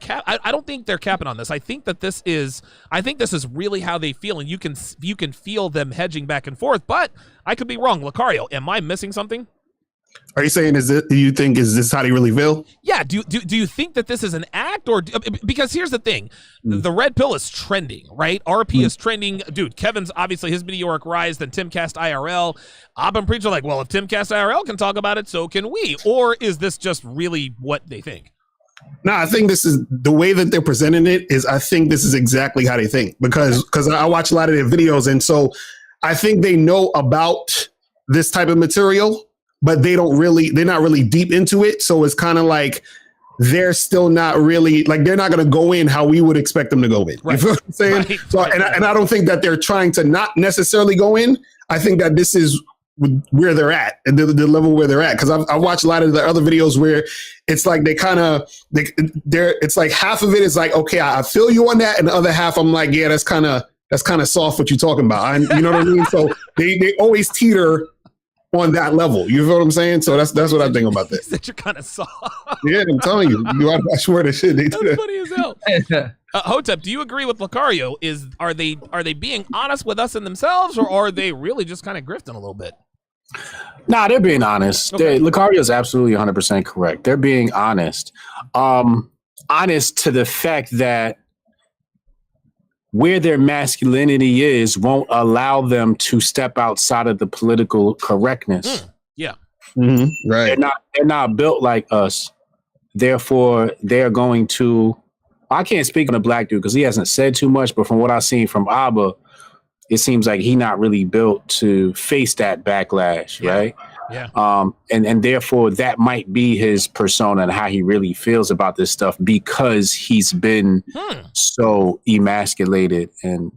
capping on this. I think this is really how they feel, and you can feel them hedging back and forth. But I could be wrong. Lucario, am I missing something? Are you saying is this how they really feel? Yeah. Do you think that this is an act, or because here's the thing, the red pill is trending, right? RP is trending, dude. Kevin's obviously his meteoric rise, then Timcast IRL. Abba and Preach are like, well, if Timcast IRL can talk about it, so can we. Or is this just really what they think? No, I think this is the way that they're presenting it. I think this is exactly how they think, because I watch a lot of their videos, and so I think they know about this type of material, but they're not really deep into it. So it's kind of like they're still not really, like, they're not going to go in how we would expect them to go in. Right. You feel what I'm saying? And I don't think that they're trying to not necessarily go in. I think that this is where they're at and the level where they're at. Because I watched a lot of the other videos where it's like it's like half of it is like, okay, I feel you on that, and the other half I'm like, yeah, that's kind of soft what you're talking about. You know what I mean? So they always teeter on that level. You know what I'm saying? So that's what I think about that. That you're kind of soft. Yeah, I'm telling you. I swear to shit. That's funny as hell. Hotep, do you agree with Lucario? Are they being honest with us and themselves, or are they really just kind of grifting a little bit? Nah, they're being honest. Okay. Lucario is absolutely 100% correct. They're being honest. Honest to the fact that where their masculinity is won't allow them to step outside of the political correctness. Yeah. Mm-hmm. Right. They're not built like us. Therefore, they're going to. I can't speak on a black dude because he hasn't said too much, but from what I've seen from Abba, it seems like he's not really built to face that backlash, right? Yeah. And therefore that might be his persona and how he really feels about this stuff because he's been so emasculated and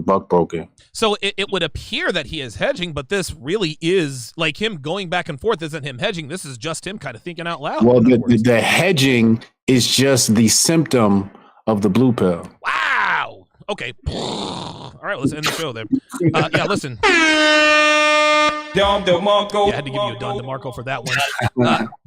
buck broken. So it would appear that he is hedging, but this really is like him going back and forth. Isn't him hedging? This is just him kind of thinking out loud. Well, the hedging is just the symptom of the blue pill. Wow. Okay. All right, let's end the show there. Yeah, listen. Don DeMarco. Yeah, I had to give you a Don DeMarco for that one.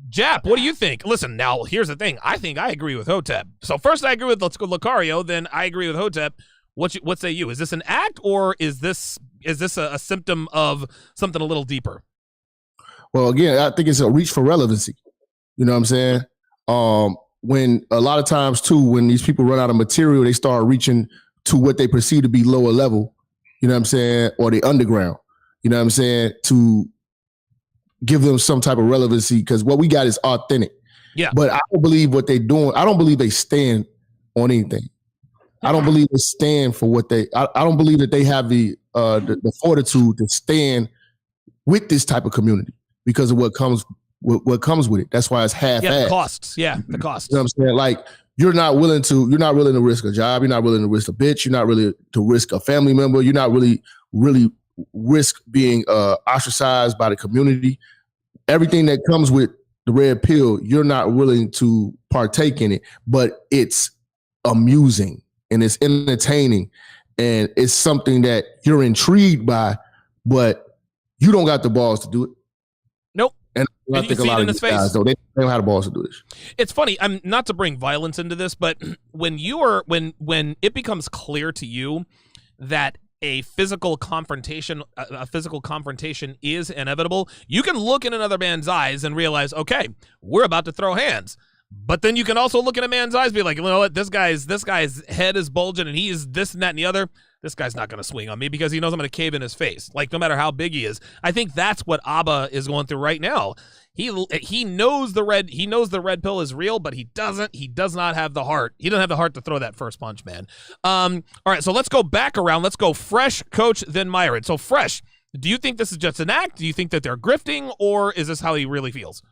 Jap, what do you think? Listen, now here's the thing. I think I agree with Hotep. So first I agree with Lucario, then I agree with Hotep. What say you? Is this an act, or is this a symptom of something a little deeper? Well, again, I think it's a reach for relevancy. You know what I'm saying? When a lot of times too, when these people run out of material, they start reaching to what they perceive to be lower level, you know what I'm saying, or the underground, you know what I'm saying, to give them some type of relevancy, because what we got is authentic. Yeah. But I don't believe what they're doing. I don't believe they stand on anything. I don't believe they stand for what I don't believe that they have the fortitude to stand with this type of community because of what comes with it. That's why it's half-assed. Yeah, the costs. Yeah, the costs. You know what I'm saying? Like, you're not willing to risk a job. You're not willing to risk a bitch. You're not really to risk a family member. You're not really risk being ostracized by the community. Everything that comes with the red pill, you're not willing to partake in it, but it's amusing and it's entertaining and it's something that you're intrigued by, but you don't got the balls to do it. Nope. And I think a lot of these guys, though, they don't have the balls to do this. It's funny. I'm not to bring violence into this, but when it becomes clear to you that a physical confrontation is inevitable, you can look in another man's eyes and realize, okay, we're about to throw hands. But then you can also look in a man's eyes and be like, you know what, this guy's head is bulging and he is this and that and the other. This guy's not going to swing on me because he knows I'm going to cave in his face. Like, no matter how big he is. I think that's what Abba is going through right now. He knows the red pill is real, but he does not have the heart. He doesn't have the heart to throw that first punch, man. All right, so let's go back around. Let's go Fresh, Coach, then Myron. So Fresh, do you think this is just an act? Do you think that they're grifting, or is this how he really feels?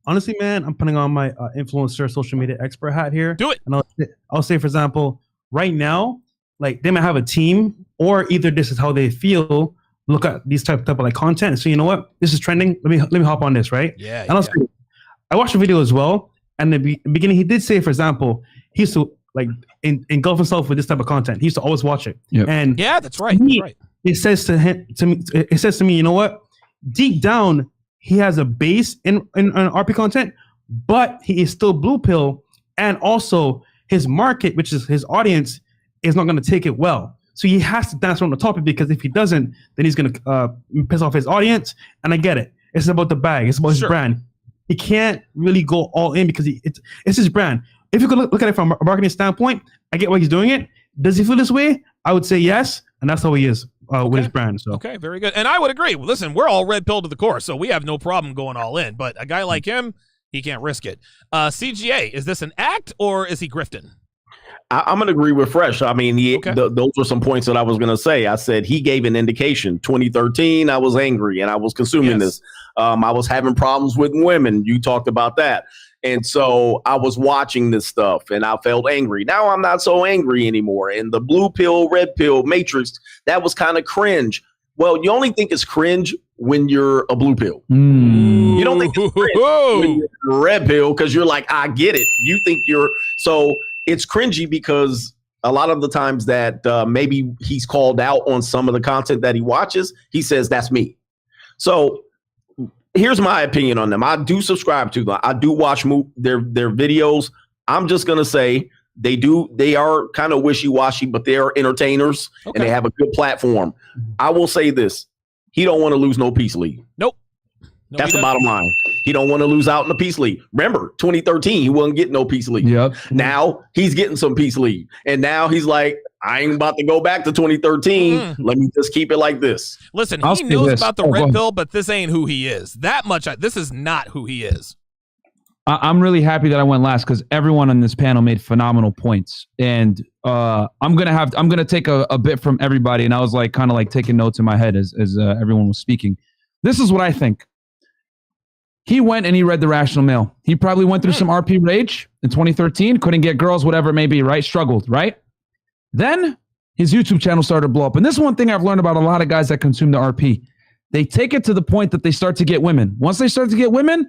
Honestly, man, I'm putting on my influencer social media expert hat here. Do it. And I'll say, for example, right now, like, they might have a team, or either this is how they feel. Look at these type of like content. So you know what? This is trending. Let me hop on this, right? Yeah. And I watched the video as well. And in the beginning, he did say, for example, he used to like engulf himself with this type of content. He used to always watch it. Yep. And yeah, that's right. It says to me, you know what? Deep down, he has a base in RP content, but he is still blue pill, and also his market, which is his audience, is not going to take it well. So he has to dance around the topic, because if he doesn't, then he's going to piss off his audience. And I get it. It's about the bag. It's about his brand. He can't really go all in because it's his brand. If you could look at it from a marketing standpoint, I get why he's doing it. Does he feel this way? I would say yes. And that's how he is with his brand. So. Okay, very good. And I would agree. Listen, we're all red pill to the core, so we have no problem going all in. But a guy like him, he can't risk it. CGA, is this an act, or is he grifting? I'm going to agree with Fresh. I mean, those were some points that I was going to say. I said he gave an indication. 2013, I was angry and I was consuming this. I was having problems with women. You talked about that. And so I was watching this stuff and I felt angry. Now I'm not so angry anymore. And the blue pill, red pill matrix, that was kind of cringe. Well, you only think it's cringe when you're a blue pill. Mm. You don't think it's cringe when you're a red pill because you're like, I get it. You think so it's cringy because a lot of the times that maybe he's called out on some of the content that he watches, he says, that's me. So here's my opinion on them. I do subscribe to them. I do watch their videos. I'm just going to say they are kind of wishy-washy, but they are entertainers and they have a good platform. I will say this. He don't want to lose no peace league. Nope. That's the bottom line. He don't want to lose out in the peace league. Remember, 2013, he wasn't getting no peace league. Yep. Now he's getting some peace league. And now he's like, I ain't about to go back to 2013. Let me just keep it like this. Listen, he knows about the red pill, but this ain't who he is. That much, this is not who he is. I'm really happy that I went last because everyone on this panel made phenomenal points. And I'm gonna take a bit from everybody, and I was like kind of like taking notes in my head as everyone was speaking. This is what I think. He went and he read The Rational Male. He probably went through some RP rage in 2013, couldn't get girls, whatever it may be, right? Struggled, right? Then his YouTube channel started to blow up. And this is one thing I've learned about a lot of guys that consume the RP. They take it to the point that they start to get women. Once they start to get women,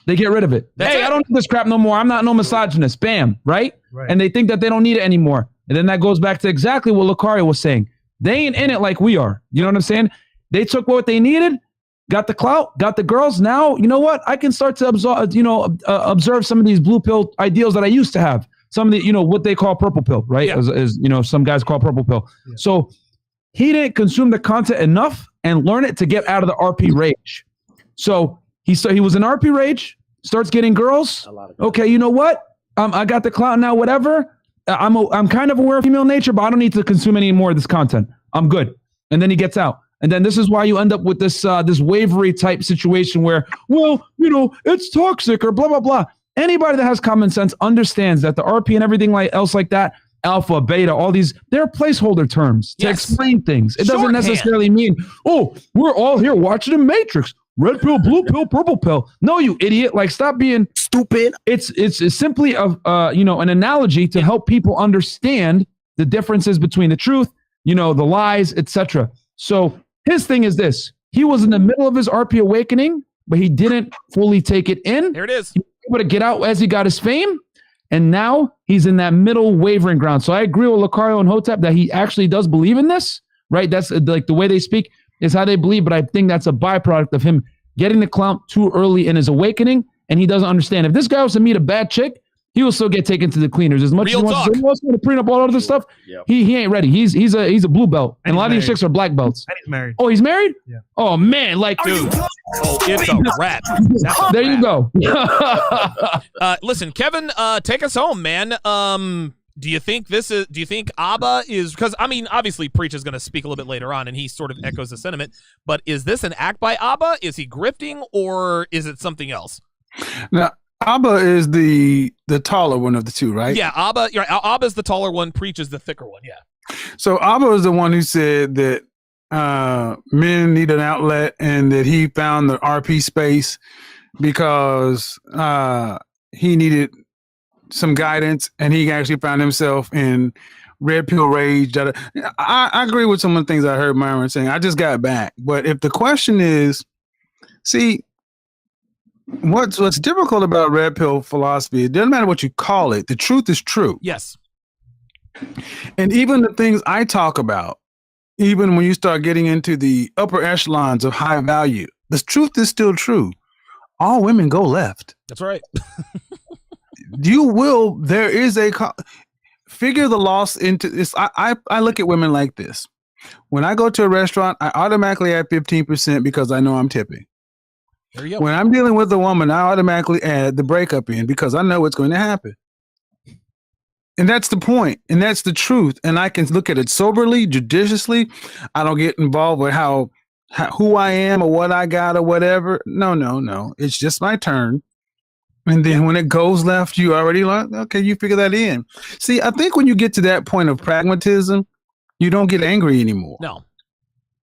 they get rid of it. Hey, I don't need this crap no more. I'm not no misogynist. Bam, right? And they think that they don't need it anymore. And then that goes back to exactly what Lucario was saying. They ain't in it like we are. You know what I'm saying? They took what they needed, got the clout, got the girls. Now, you know what? I can start to observe some of these blue pill ideals that I used to have. Some of the, what they call purple pill, right? Yeah. As some guys call purple pill. Yeah. So he didn't consume the content enough and learn it to get out of the RP rage. So he was in RP rage, starts getting girls. Okay, you know what? I got the clout now, whatever. I'm kind of aware of female nature, but I don't need to consume any more of this content. I'm good. And then he gets out. And then this is why you end up with this wavery type situation where, it's toxic or blah, blah, blah. Anybody that has common sense understands that the RP and everything else like that, alpha, beta, all these, they're placeholder terms to explain things. It doesn't necessarily mean, we're all here watching the Matrix. Red pill, blue pill, purple pill. No, you idiot. Stop being stupid. It's simply an analogy to help people understand the differences between the truth, the lies, etc. So his thing is this. He was in the middle of his RP awakening, but he didn't fully take it in. There it is. He was able to get out as he got his fame. And now he's in that middle wavering ground. So I agree with Lucario and Hotep that he actually does believe in this, right? That's like the way they speak is how they believe. But I think that's a byproduct of him getting the clout too early in his awakening. And he doesn't understand. If this guy was to meet a bad chick, he will still get taken to the cleaners. As much as he wants to print up all of this stuff, he ain't ready. He's a blue belt. And a lot of these chicks are black belts. And he's married. Oh, he's married? Yeah. Oh, man. Dude. It's a wrap. There you go. Listen, Kevin, take us home, man. Do you think Abba is, because obviously Preach is going to speak a little bit later on and he sort of echoes the sentiment, but is this an act by Abba? Is he grifting or is it something else? Now, Abba is the taller one of the two, right? Yeah, Abba's the taller one, Preach is the thicker one, yeah. So Abba is the one who said that men need an outlet and that he found the RP space because he needed some guidance and he actually found himself in red pill rage. I agree with some of the things I heard Myron saying. I just got back. But if the question is, see, what's difficult about red pill philosophy, it doesn't matter what you call it. The truth is true. Yes. And even the things I talk about, even when you start getting into the upper echelons of high value, the truth is still true. All women go left. That's right. There is figure the loss into this. I look at women like this. When I go to a restaurant, I automatically add 15% because I know I'm tipping. There you go. When I'm dealing with a woman, I automatically add the breakup in because I know what's going to happen. And that's the point. And that's the truth. And I can look at it soberly, judiciously. I don't get involved with who I am or what I got or whatever. No. It's just my turn. And then when it goes left, you already learn. Okay, you figure that in. See, I think when you get to that point of pragmatism, you don't get angry anymore. No.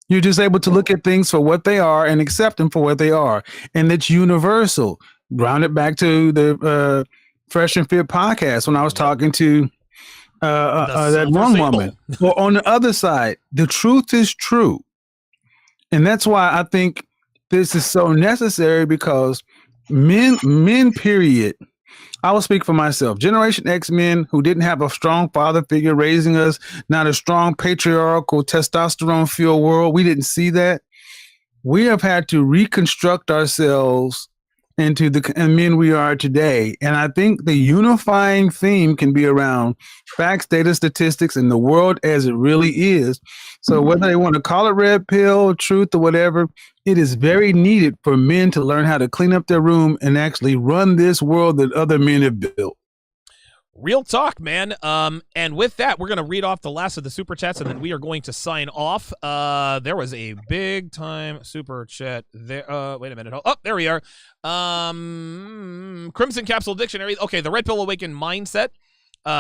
You're just able to look at things for what they are and accept them for what they are. And it's universal. Ground it back to the Fresh and Fit podcast when I was talking to that one woman. Well, on the other side, the truth is true. And that's why I think this is so necessary because men, period. I will speak for myself. Generation X men who didn't have a strong father figure raising us, not a strong patriarchal testosterone-fueled world. We didn't see that. We have had to reconstruct ourselves into the men we are today. And I think the unifying theme can be around facts, data, statistics, and the world as it really is. So whether they want to call it red pill, truth, or whatever, it is very needed for men to learn how to clean up their room and actually run this world that other men have built. Real talk, man. And with that, we're going to read off the last of the super chats, and then we are going to sign off. There was a big time super chat there. Wait a minute. Oh, there we are. Crimson Capsule Dictionary. Okay, the Red Pill Awakened Mindset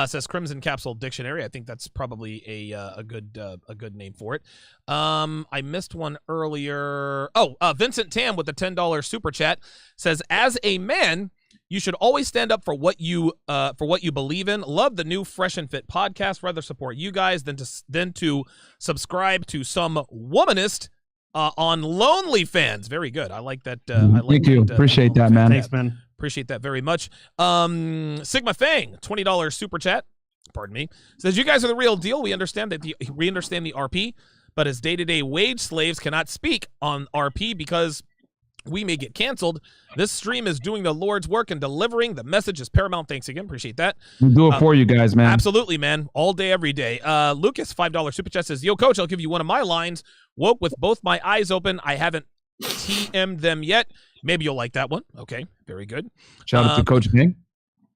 says Crimson Capsule Dictionary. I think that's probably a good name for it. I missed one earlier. Oh, Vincent Tam with the $10 super chat says, as a man, you should always stand up for what you believe in. Love the new Fresh and Fit podcast. Rather support you guys than to subscribe to some womanist on Lonely Fans. Very good. I like that. Thank you. Appreciate that, man. Thanks, man. Appreciate that very much. Sigma Fang, $20 super chat. Pardon me. Says, you guys are the real deal. We understand the RP, but as day-to-day wage slaves cannot speak on RP because we may get canceled. This stream is doing the Lord's work and delivering. The message is paramount. Thanks again. Appreciate that. We'll do it for you guys, man. Absolutely, man. All day, every day. Lucas, $5 super chat says, yo, coach, I'll give you one of my lines. Woke with both my eyes open. I haven't TM'd them yet. Maybe you'll like that one. Okay, very good. Shout out to Coach King.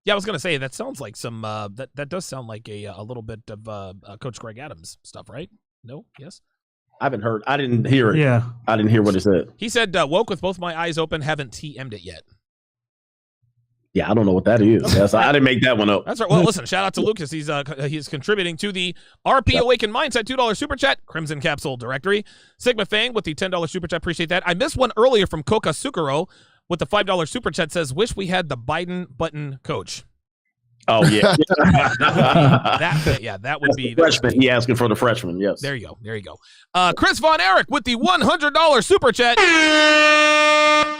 Yeah, I was gonna say that sounds like some. That does sound like a little bit of Coach Greg Adams stuff, right? No, yes. I haven't heard. I didn't hear it. Yeah, I didn't hear what it said. He said, "Woke with both my eyes open. Haven't TM'd it yet." Yeah, I don't know what that is. I didn't make that one up. That's right. Well, listen, shout out to Lucas. He's contributing to the RP Awakened Mindset $2 super chat, Crimson Capsule Directory. Sigma Fang with the $10 super chat. Appreciate that. I missed one earlier from Coca Sukaro with the $5 super chat. Says, wish we had the Biden button coach. Oh yeah, that would be freshman. He asking for the freshman. Yes. There you go. Chris Von Erich with the $100 super chat.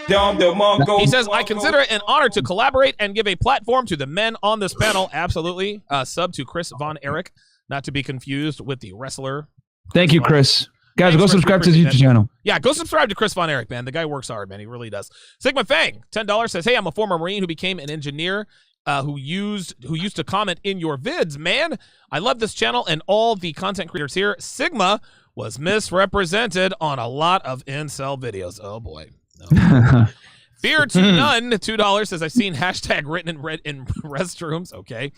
He says, I consider it an honor to collaborate and give a platform to the men on this panel. Absolutely. Sub to Chris Von Erich, not to be confused with the wrestler. Thank you, Chris. Guys, go subscribe to his YouTube channel. Yeah, go subscribe to Chris Von Erich, man. The guy works hard, man. He really does. Sigma Fang, $10 says, hey, I'm a former Marine who became an engineer. Who used to comment in your vids, man. I love this channel and all the content creators here. Sigma was misrepresented on a lot of incel videos. Oh boy. No. Fear to none, $2 says, I've seen hashtag written in restrooms. Okay.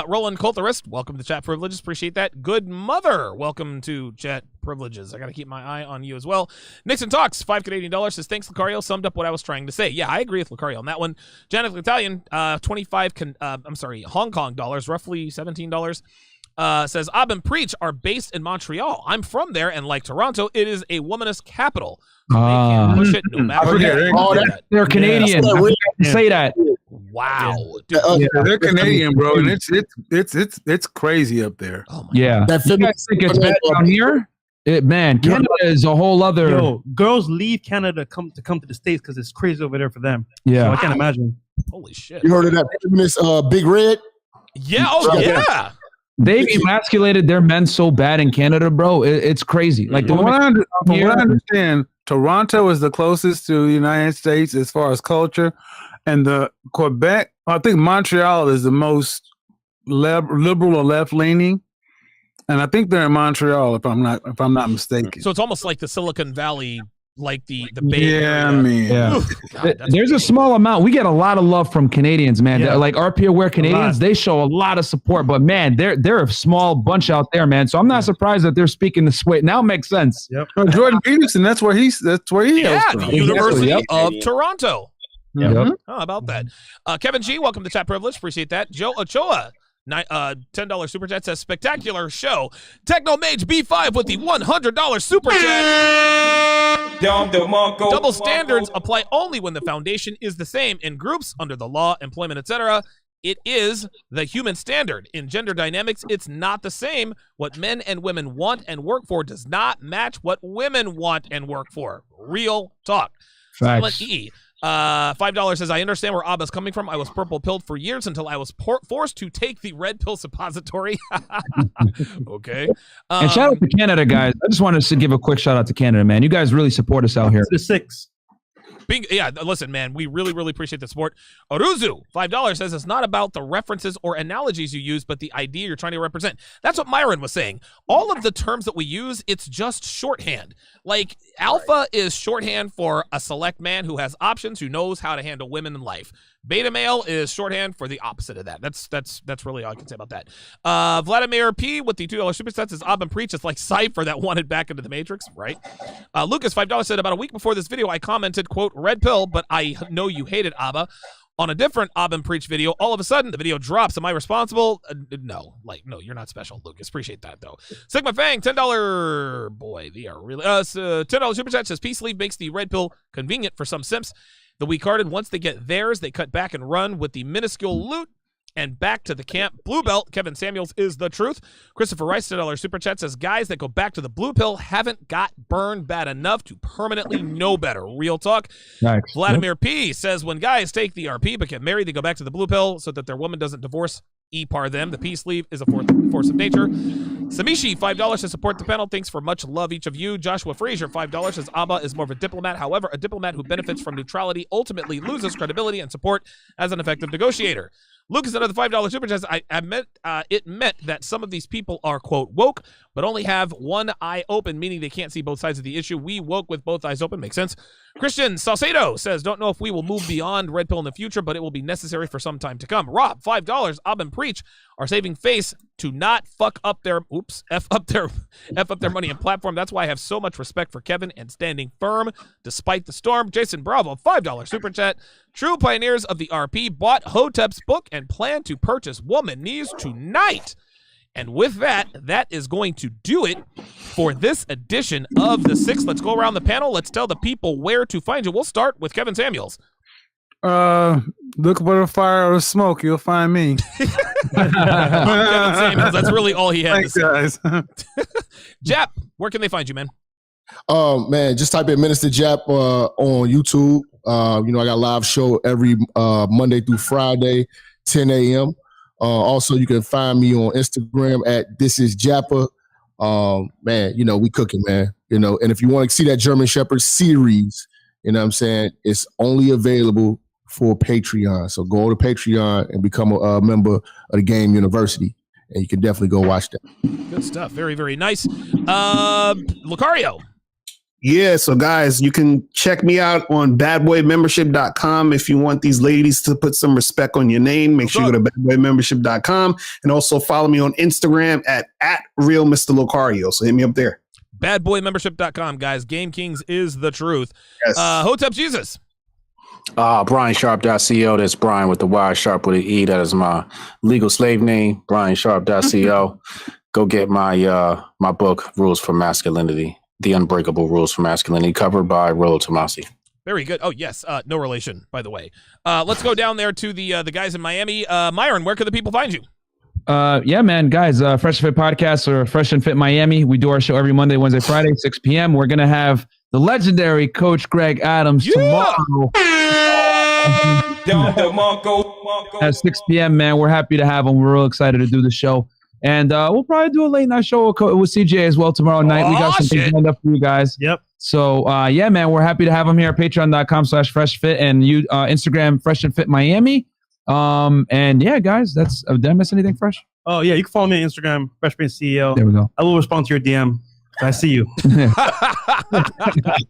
Roland Coulterist, welcome to Chat Privileges. Appreciate that. Good Mother, welcome to Chat Privileges. I got to keep my eye on you as well. Nixon Talks, $5 Canadian says, thanks, Lucario. Summed up what I was trying to say. Yeah, I agree with Lucario on that one. Janet Italian, 25 Hong Kong dollars, roughly $17. Says, Abba and Preach are based in Montreal. I'm from there, and like Toronto, it is a womanist capital. So they can push it no matter they're Canadian. Say that. Wow. They're Canadian, bro, and it's crazy up there. Oh my God. You guys think it's bad down here? Canada is a whole other. Yo, girls leave Canada to come to the States because it's crazy over there for them. Yeah, so I can't imagine. Holy shit! You heard of that feminist Big Red? Yeah. Oh yeah. They've emasculated their men so bad in Canada, bro. It's crazy. Like from what I understand, Toronto is the closest to the United States as far as culture, and the Quebec. I think Montreal is the most liberal or left leaning, and I think they're in Montreal if I'm not mistaken. So it's almost like the Silicon Valley. Like the Bay Area. I mean, yeah. God, there's a small amount. We get a lot of love from Canadians, man. Yeah. Like RP aware Canadians, they show a lot of support. But man, they're a small bunch out there, man. So I'm not surprised that they're speaking this way. Now it makes sense. Yep. Jordan Peterson, that's where he hails from. The University of Toronto. Yep. How about that? Kevin G, welcome to Chat Privilege. Appreciate that. Joe Ochoa. $10 super chat says, spectacular show. Techno Mage B5 with the $100 super chat. Double standards apply only when the foundation is the same in groups, under the law, employment, etc. It is the human standard. In gender dynamics, it's not the same. What men and women want and work for does not match what women want and work for. Real talk. Silent E. $5 says, I understand where Abba's coming from. I was purple pilled for years until I was forced to take the red pill suppository. Okay. And shout out to Canada, guys. I just wanted to give a quick shout out to Canada, man. You guys really support us out here. The 6. Yeah, listen, man, we really, really appreciate the support. Oruzu, $5 says it's not about the references or analogies you use, but the idea you're trying to represent. That's what Myron was saying. All of the terms that we use, it's just shorthand. Like, alpha is shorthand for a select man who has options, who knows how to handle women in life. Beta male is shorthand for the opposite of that. That's really all I can say about that. Vladimir P with the $2 super sets is Abba and Preach. It's like Cypher that wanted back into the Matrix, right? Lucas, $5 said, about a week before this video, I commented, quote, red pill, but I know you hated Abba. On a different Abba and Preach video, all of a sudden, the video drops. Am I responsible? No, you're not special, Lucas. Appreciate that, though. Sigma Fang, $10. Boy, they are really... $10 super chat says, Peace Leave makes the red pill convenient for some simps. The weak-hearted, once they get theirs, they cut back and run with the minuscule loot and back to the camp. Blue Belt, Kevin Samuels is the truth. Christopher Rice, $10 super chat says, guys that go back to the blue pill haven't got burned bad enough to permanently know better. Real talk. Nice. Vladimir P says, when guys take the RP but get married, they go back to the blue pill so that their woman doesn't divorce them. The peace leave is a force of nature. Samishi, $5 to support the panel. Thanks for much love, each of you. Joshua Frazier, $5 says Abba is more of a diplomat. However, a diplomat who benefits from neutrality ultimately loses credibility and support as an effective negotiator. Lucas, another $5 super chat. It meant that some of these people are, quote, woke, but only have one eye open, meaning they can't see both sides of the issue. We woke with both eyes open. Makes sense. Christian Salcedo says, don't know if we will move beyond red pill in the future, but it will be necessary for some time to come. Rob, $5. Abba and Preach are saving face to not F up their money and platform. That's why I have so much respect for Kevin and standing firm despite the storm. Jason Bravo, $5 super chat. True pioneers of the RP bought Hotep's book and plan to purchase Woman Knees tonight. And with that, that is going to do it for this edition of The Six. Let's go around the panel. Let's tell the people where to find you. We'll start with Kevin Samuels. Look for the fire or the smoke. You'll find me. Kevin Samuels. That's really all he had Thanks, to say. guys. Jap, where can they find you, man? Man, just type in Minister Jap on YouTube. I got a live show every Monday through Friday, 10 a.m. Also, you can find me on Instagram at This Is Jappa. Man, we cooking, man. And if you want to see that German Shepherd series, you know what I'm saying, it's only available for Patreon. So go to Patreon and become a member of the Game University, and you can definitely go watch that. Good stuff. Very, very nice. Lucario. Yeah, so guys, you can check me out on badboymembership.com if you want these ladies to put some respect on your name. Make sure you go to badboymembership.com and also follow me on Instagram at real Mr. Lucario. So hit me up there. Badboymembership.com, guys. Game Kings is the truth. Yes. Hotep Jesus. BrianSharpe.co. That's Brian with the Y, Sharpe with an E. That is my legal slave name, BrianSharpe.co. Go get my my book, Rules for Masculinity. The Unbreakable Rules for Masculinity, covered by Rollo Tomasi. Very good. Oh, yes. No relation, by the way. Let's go down there to the guys in Miami. Myron, where can the people find you? Yeah, man, guys, Fresh and Fit Podcast or Fresh and Fit Miami. We do our show every Monday, Wednesday, Friday, 6 p.m. We're going to have the legendary Coach Greg Adams tomorrow. At 6 p.m., man. We're happy to have him. We're real excited to do the show. And we'll probably do a late night show with CJ as well tomorrow night. We got some things lined up for you guys. Yep. So, yeah, man, we're happy to have him here at patreon.com/freshfit and Instagram Fresh and Fit Miami. And yeah, guys, that's did I miss anything, Fresh? Oh, yeah, you can follow me on Instagram, Freshman CEO. There we go. I will respond to your DM. I see you.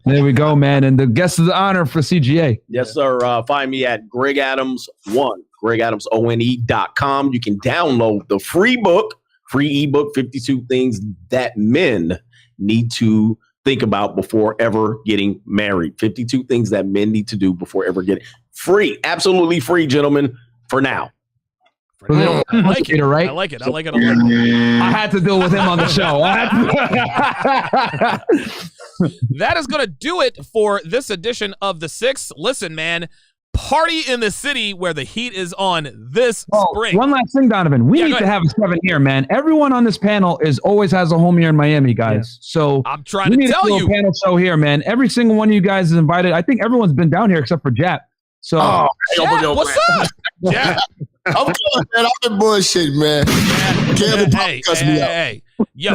There we go, man. And the guest of the honor for CGA. Yes, sir. Find me at Greg Adams1, GregAdamsONE.com. You can download the free ebook, 52 Things That Men Need to Think About Before Ever Getting Married. 52 Things That Men Need to Do Before Ever Getting free. Absolutely free, gentlemen, for now. I like it. Right? I like it. I like it a lot. I had to deal with him on the show. That is going to do it for this edition of The Six. Listen, man, party in the city where the heat is on this spring. One last thing, Donovan. We need to have a 7 here, man. Everyone on this panel always has a home here in Miami, guys. So I'm trying to tell you. A panel show here, man. Every single one of you guys is invited. I think everyone's been down here except for Jap. So, Jap, what's up? Jap. I'm good, man. I've been bullshit, man. Hey. Yo,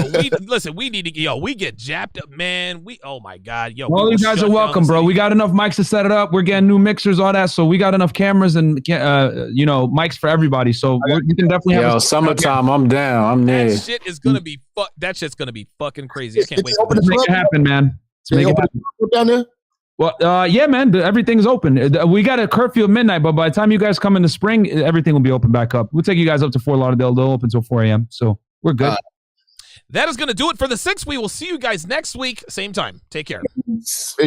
we need to, we get japped up, man. Oh my God. Yo, all you guys are welcome, bro. We got enough mics to set it up. We're getting new mixers, all that. So we got enough cameras and, mics for everybody. So you can definitely have summertime. I'm down. I'm there. That shit is going to be, that shit's going to be fucking crazy. I can't wait. Let's make it happen, man. Let's make it happen. Down there? Well, yeah, man. Everything's open. We got a curfew at midnight, but by the time you guys come in the spring, everything will be open back up. We'll take you guys up to Fort Lauderdale. They'll open until 4 a.m. So we're good. That is going to do it for the 6th. We will see you guys next week, same time. Take care. Peace.